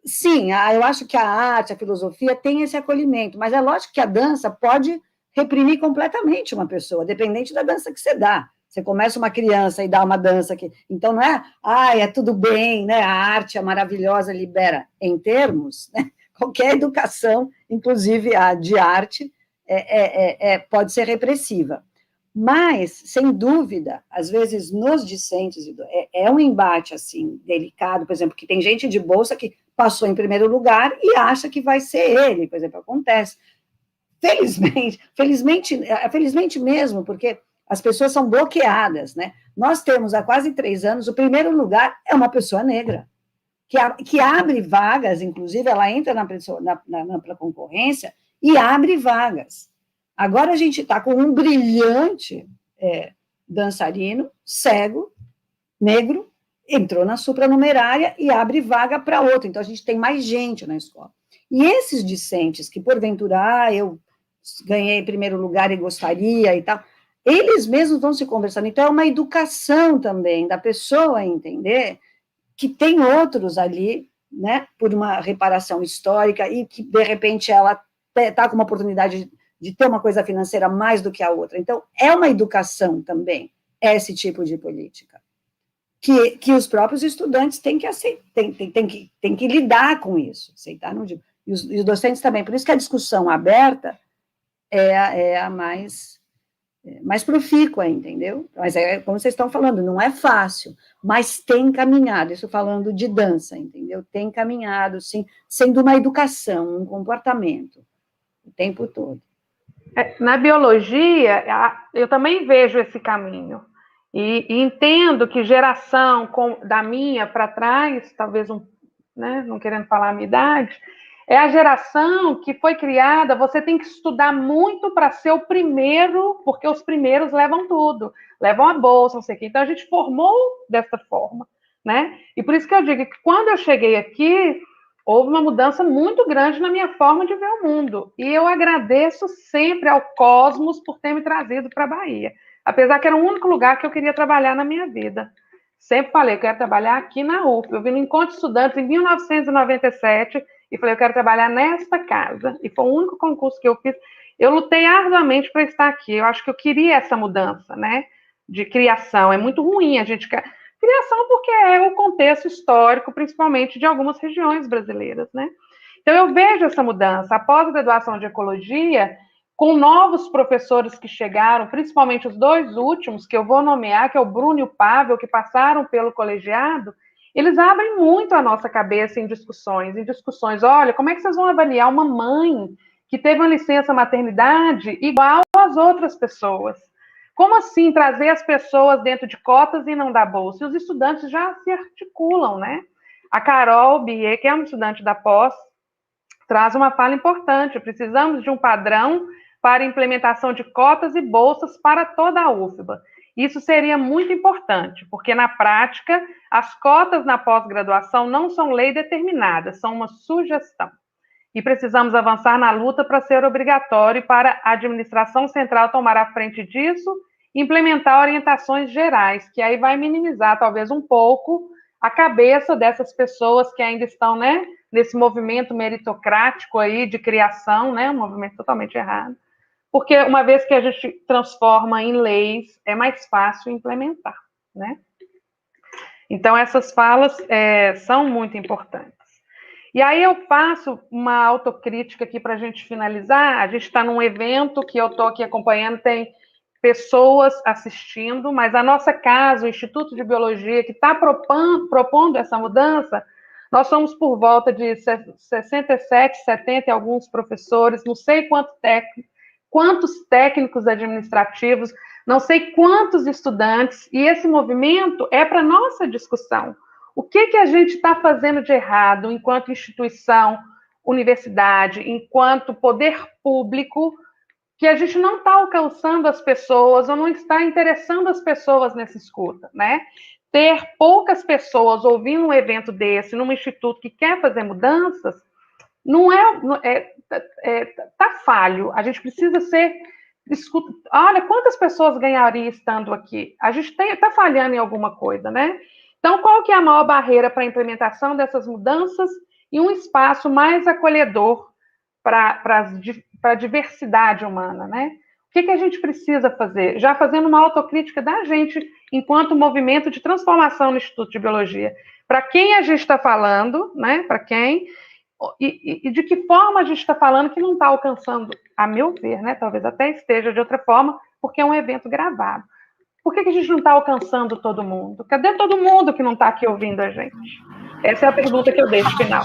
Sim, eu acho que a arte, a filosofia tem esse acolhimento, mas é lógico que a dança pode reprimir completamente uma pessoa, dependente da dança que você dá. Você começa uma criança e dá uma dança que... Então, não é, é tudo bem, né? A arte é maravilhosa, libera. Em termos, né? Qualquer educação, inclusive a de arte, pode ser repressiva. Mas, sem dúvida, às vezes, nos discentes, é um embate, assim, delicado, por exemplo, que tem gente de bolsa que passou em primeiro lugar e acha que vai ser ele, por exemplo, acontece. Felizmente mesmo, porque as pessoas são bloqueadas, né? Nós temos, há quase 3 anos, o primeiro lugar é uma pessoa negra, que abre vagas, inclusive, ela entra na concorrência e abre vagas. Agora a gente está com um brilhante dançarino, cego, negro, entrou na supranumerária e abre vaga para outro, então a gente tem mais gente na escola. E esses discentes que, porventura, eu ganhei primeiro lugar e gostaria e tal, eles mesmos vão se conversando. Então, é uma educação também da pessoa entender que tem outros ali, né, por uma reparação histórica e que, de repente, ela está com uma oportunidade de ter uma coisa financeira mais do que a outra. Então, é uma educação também, esse tipo de política, que os próprios estudantes têm que aceitar, têm que lidar com isso, aceitar, não digo. E os docentes também. Por isso que a discussão aberta é a mais profícua, entendeu? Mas como vocês estão falando, não é fácil, mas tem caminhado, isso falando de dança, entendeu? Tem caminhado, sim, sendo uma educação, um comportamento, o tempo todo. Na biologia, eu também vejo esse caminho, e entendo que geração da minha para trás, talvez, né, não querendo falar a minha idade, é a geração que foi criada, você tem que estudar muito para ser o primeiro, porque os primeiros levam tudo, levam a bolsa, não sei o quê. Então, a gente formou dessa forma, né? E por isso que eu digo que quando eu cheguei aqui, houve uma mudança muito grande na minha forma de ver o mundo. E eu agradeço sempre ao Cosmos por ter me trazido para a Bahia. Apesar que era o único lugar que eu queria trabalhar na minha vida. Sempre falei, eu quero trabalhar aqui na UF. Eu vim no Encontro de Estudantes em 1997 e falei, eu quero trabalhar nesta casa. E foi o único concurso que eu fiz. Eu lutei arduamente para estar aqui. Eu acho que eu queria essa mudança, né? De criação. É muito ruim a gente... Criação porque é o contexto histórico, principalmente de algumas regiões brasileiras, né? Então, eu vejo essa mudança. A pós-graduação de ecologia, com novos professores que chegaram, principalmente os 2 últimos, que eu vou nomear, que é o Bruno e o Pavel, que passaram pelo colegiado, eles abrem muito a nossa cabeça em discussões. Olha, como é que vocês vão avaliar uma mãe que teve uma licença maternidade igual às outras pessoas? Como assim trazer as pessoas dentro de cotas e não dar bolsa? E os estudantes já se articulam, né? A Carol Bier, que é uma estudante da pós, traz uma fala importante. Precisamos de um padrão para implementação de cotas e bolsas para toda a UFBA. Isso seria muito importante, porque na prática, as cotas na pós-graduação não são lei determinada, são uma sugestão. E precisamos avançar na luta para ser obrigatório e para a administração central tomar a frente disso e implementar orientações gerais, que aí vai minimizar talvez um pouco a cabeça dessas pessoas que ainda estão, né, nesse movimento meritocrático aí de criação, né, um movimento totalmente errado. Porque uma vez que a gente transforma em leis, é mais fácil implementar, né? Então, essas falas são muito importantes. E aí eu faço uma autocrítica aqui para a gente finalizar. A gente está num evento que eu estou aqui acompanhando, tem pessoas assistindo, mas a nossa casa, o Instituto de Biologia, que está propondo essa mudança, nós somos por volta de 67, 70 e alguns professores, não sei quantos técnicos administrativos, não sei quantos estudantes, e esse movimento é para nossa discussão. O que a gente está fazendo de errado enquanto instituição, universidade, enquanto poder público, que a gente não está alcançando as pessoas ou não está interessando as pessoas nessa escuta, né? Ter poucas pessoas ouvindo um evento desse, num instituto que quer fazer mudanças, tá falho. A gente precisa ser... Olha, quantas pessoas ganhariam estando aqui? A gente está falhando em alguma coisa, né? Então, qual que é a maior barreira para a implementação dessas mudanças e um espaço mais acolhedor para a diversidade humana, né? O que a gente precisa fazer? Já fazendo uma autocrítica da gente, enquanto movimento de transformação no Instituto de Biologia. Para quem a gente está falando, né? Para quem... E de que forma a gente está falando que não está alcançando, a meu ver, né? Talvez até esteja de outra forma, porque é um evento gravado. Por que a gente não está alcançando todo mundo? Cadê todo mundo que não está aqui ouvindo a gente? Essa é a pergunta que eu deixo final.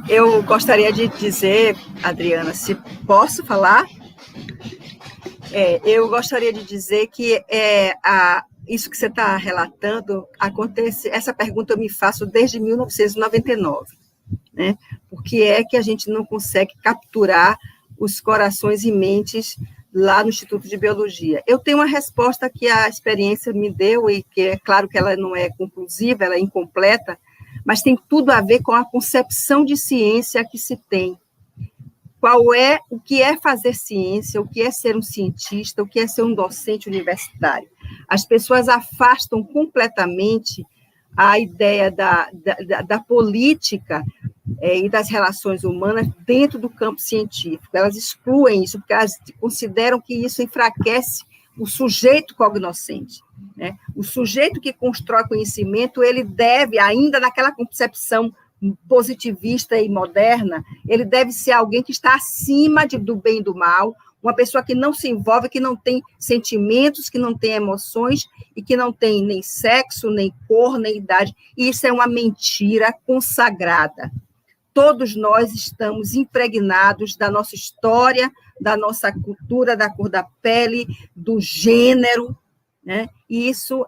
Eu gostaria de dizer, Adriana, se posso falar? Eu gostaria de dizer que isso que você está relatando acontece, essa pergunta eu me faço desde 1999, né? Por que é que a gente não consegue capturar os corações e mentes lá no Instituto de Biologia? Eu tenho uma resposta que a experiência me deu, e que é claro que ela não é conclusiva, ela é incompleta, mas tem tudo a ver com a concepção de ciência que se tem. O que é fazer ciência, o que é ser um cientista, o que é ser um docente universitário. As pessoas afastam completamente a ideia da política e das relações humanas dentro do campo científico. Elas excluem isso, porque elas consideram que isso enfraquece o sujeito cognoscente, né? O sujeito que constrói conhecimento, ele deve, ainda naquela concepção positivista e moderna, ele deve ser alguém que está acima do bem e do mal, uma pessoa que não se envolve, que não tem sentimentos, que não tem emoções e que não tem nem sexo, nem cor, nem idade. E isso é uma mentira consagrada. Todos nós estamos impregnados da nossa história, da nossa cultura, da cor da pele, do gênero, né? E isso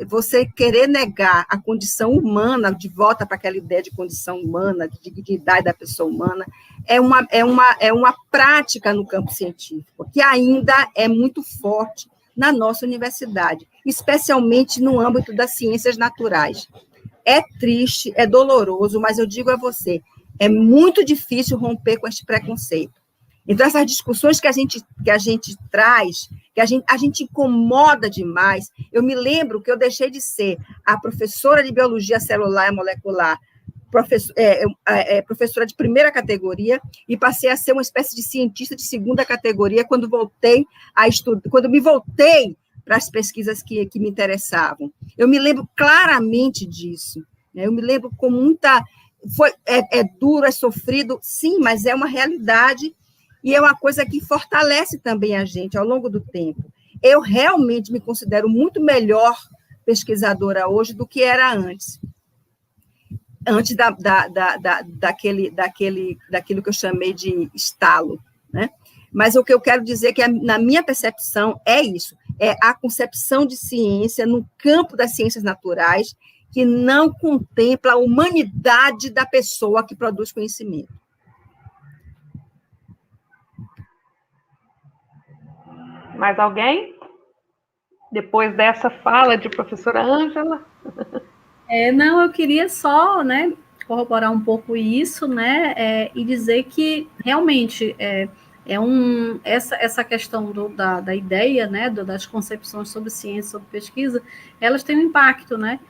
você querer negar a condição humana, de volta para aquela ideia de condição humana, de dignidade da pessoa humana, é uma prática no campo científico, que ainda é muito forte na nossa universidade, especialmente no âmbito das ciências naturais. É triste, é doloroso, mas eu digo a você, é muito difícil romper com este preconceito. Então, essas discussões que a gente traz, que a gente incomoda demais. Eu me lembro que eu deixei de ser a professora de biologia celular e molecular professora de primeira categoria e passei a ser uma espécie de cientista de segunda categoria quando voltei a estudar, quando me voltei para as pesquisas que me interessavam. Eu me lembro claramente disso, né? Eu me lembro com muita... É duro, é sofrido, sim, mas é uma realidade e é uma coisa que fortalece também a gente ao longo do tempo. Eu realmente me considero muito melhor pesquisadora hoje do que era antes daquilo que eu chamei de estalo, né? Mas o que eu quero dizer é que, na minha percepção, é isso, é a concepção de ciência no campo das ciências naturais que não contempla a humanidade da pessoa que produz conhecimento. Mais alguém? Depois dessa fala de professora Ângela? Não, eu queria só, né, corroborar um pouco isso, né, e dizer que realmente essa questão da ideia, né, das concepções sobre ciência, sobre pesquisa, elas têm um impacto, né,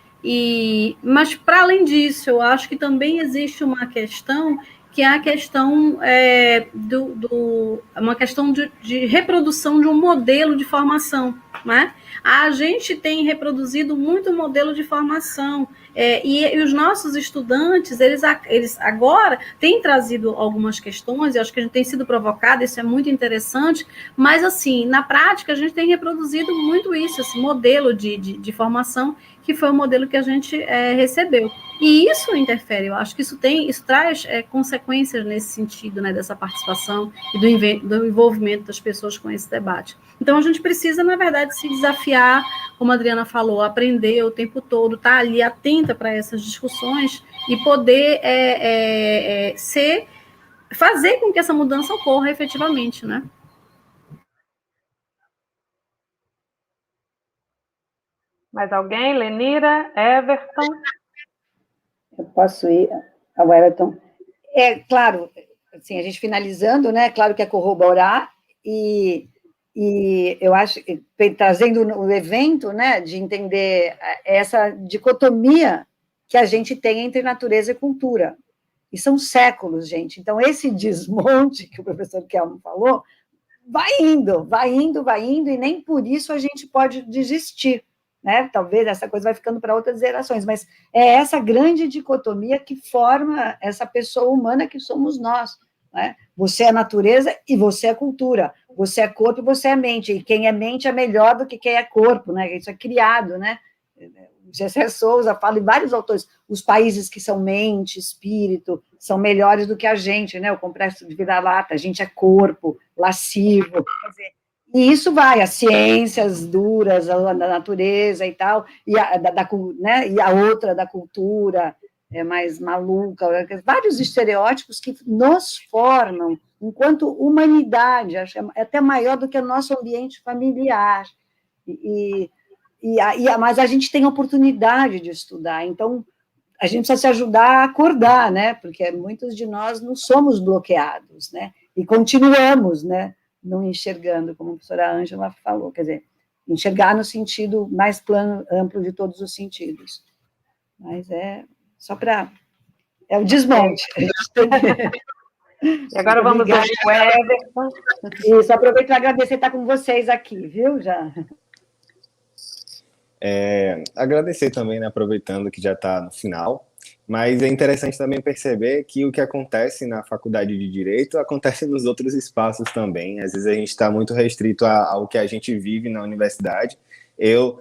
mas para além disso, eu acho que também existe uma questão que é a questão uma questão de reprodução de um modelo de formação, né? A gente tem reproduzido muito o modelo de formação, e os nossos estudantes, eles agora têm trazido algumas questões, e acho que a gente tem sido provocado, isso é muito interessante, mas, assim, na prática, a gente tem reproduzido muito isso, esse modelo de formação, que foi o modelo que a gente recebeu. E isso interfere, eu acho que isso traz consequências nesse sentido, né, dessa participação e do envolvimento das pessoas com esse debate. Então, a gente precisa, na verdade, se desafiar, como a Adriana falou, aprender o tempo todo, estar ali atenta para essas discussões e poder fazer com que essa mudança ocorra efetivamente, né? Mais alguém? Lenira? Everton? Eu posso ir ao Everton. É claro, assim, a gente finalizando, né? Claro que é corroborar e eu acho que trazendo o evento, né, de entender essa dicotomia que a gente tem entre natureza e cultura. E são séculos, gente. Então, esse desmonte que o professor Kelmo falou, vai indo, e nem por isso a gente pode desistir, né? Talvez essa coisa vai ficando para outras gerações, mas é essa grande dicotomia que forma essa pessoa humana que somos nós, né? Você é natureza e você é cultura, você é corpo e você é mente, e quem é mente é melhor do que quem é corpo, né? Isso é criado, né? Gessé Souza fala, e vários autores, os países que são mente, espírito, são melhores do que a gente, né? O complexo de vira-lata, a gente é corpo, lascivo, quer dizer, e isso vai, as ciências duras, da natureza e tal, né? E a outra da cultura, mais maluca, vários estereótipos que nos formam enquanto humanidade, acho que é até maior do que o nosso ambiente familiar, mas a gente tem a oportunidade de estudar, então a gente precisa se ajudar a acordar, né? Porque muitos de nós não somos bloqueados, né? E continuamos, né? Não enxergando, como a professora Ângela falou, quer dizer, enxergar no sentido mais plano, amplo de todos os sentidos. Mas só para... É o desmonte. E agora vamos ouvir o Everton. Isso, aproveito para agradecer estar com vocês aqui, viu? Já. Agradecer também, né, aproveitando que já está no final, mas é interessante também perceber que o que acontece na faculdade de Direito acontece nos outros espaços também. Às vezes a gente está muito restrito ao que a gente vive na universidade. Eu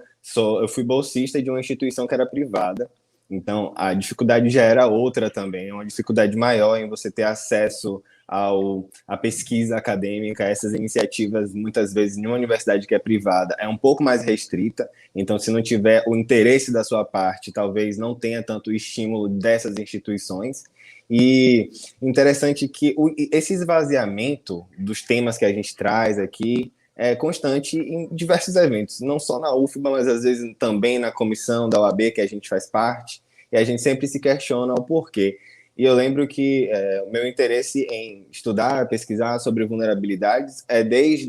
fui bolsista de uma instituição que era privada, então a dificuldade já era outra também, é uma dificuldade maior em você ter acesso à pesquisa acadêmica, essas iniciativas, muitas vezes, em uma universidade que é privada, é um pouco mais restrita, então, se não tiver o interesse da sua parte, talvez não tenha tanto estímulo dessas instituições. E interessante que esse esvaziamento dos temas que a gente traz aqui é constante em diversos eventos, não só na UFBA, mas às vezes também na comissão da OAB, que a gente faz parte, e a gente sempre se questiona o porquê. E eu lembro que o meu interesse em estudar, pesquisar sobre vulnerabilidades é desde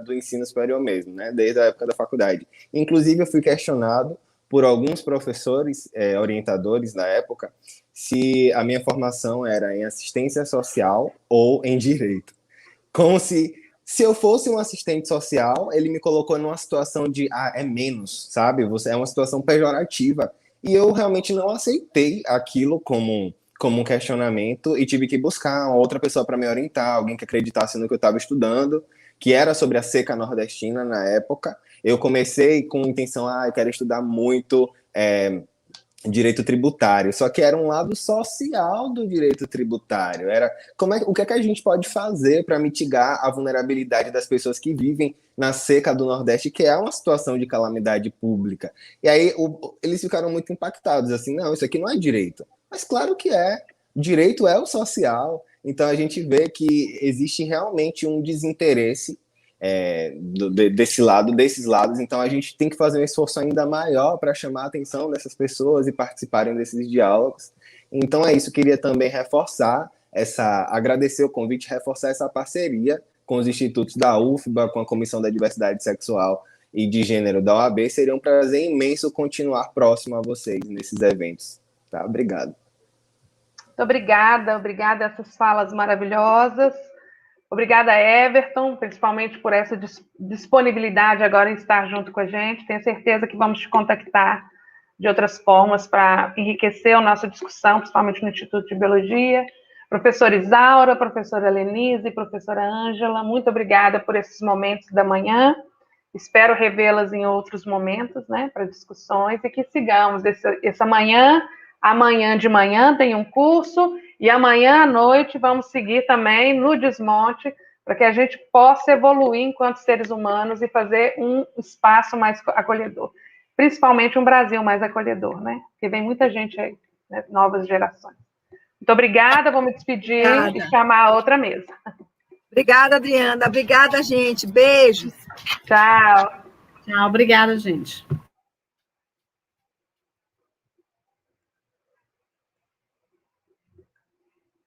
do ensino superior mesmo, né? Desde a época da faculdade. Inclusive, eu fui questionado por alguns professores, orientadores na época, se a minha formação era em assistência social ou em direito. Como se eu fosse um assistente social, ele me colocou numa situação de, é menos, sabe? Você é uma situação pejorativa. E eu realmente não aceitei aquilo como um questionamento e tive que buscar outra pessoa para me orientar, alguém que acreditasse no que eu estava estudando, que era sobre a seca nordestina na época. Eu comecei com a intenção, eu quero estudar muito direito tributário, só que era um lado social do direito tributário, era o que é que a gente pode fazer para mitigar a vulnerabilidade das pessoas que vivem na seca do Nordeste, que é uma situação de calamidade pública. E aí eles ficaram muito impactados, assim, não, isso aqui não é direito. Mas claro que é, direito é o social, então a gente vê que existe realmente um desinteresse desses lados, então a gente tem que fazer um esforço ainda maior para chamar a atenção dessas pessoas e participarem desses diálogos. Então é isso, queria também agradecer o convite, reforçar essa parceria com os institutos da UFBA, com a Comissão da Diversidade Sexual e de Gênero da OAB. Seria um prazer imenso continuar próximo a vocês nesses eventos. Tá? Obrigado. Muito obrigada a essas falas maravilhosas. Obrigada, Everton, principalmente por essa disponibilidade agora em estar junto com a gente. Tenho certeza que vamos te contactar de outras formas para enriquecer a nossa discussão, principalmente no Instituto de Biologia. Professora Isaura, professora Lenise, professora Ângela, muito obrigada por esses momentos da manhã. Espero revê-las em outros momentos, né, para discussões, e que sigamos essa manhã. Amanhã de manhã tem um curso, e amanhã à noite vamos seguir também no desmonte, para que a gente possa evoluir enquanto seres humanos e fazer um espaço mais acolhedor. Principalmente um Brasil mais acolhedor, né? Porque vem muita gente aí, né? Novas gerações. Muito obrigada, vou me despedir e chamar a outra mesa. Obrigada, Adriana. Obrigada, gente. Beijos. Tchau. Tchau, obrigada, gente.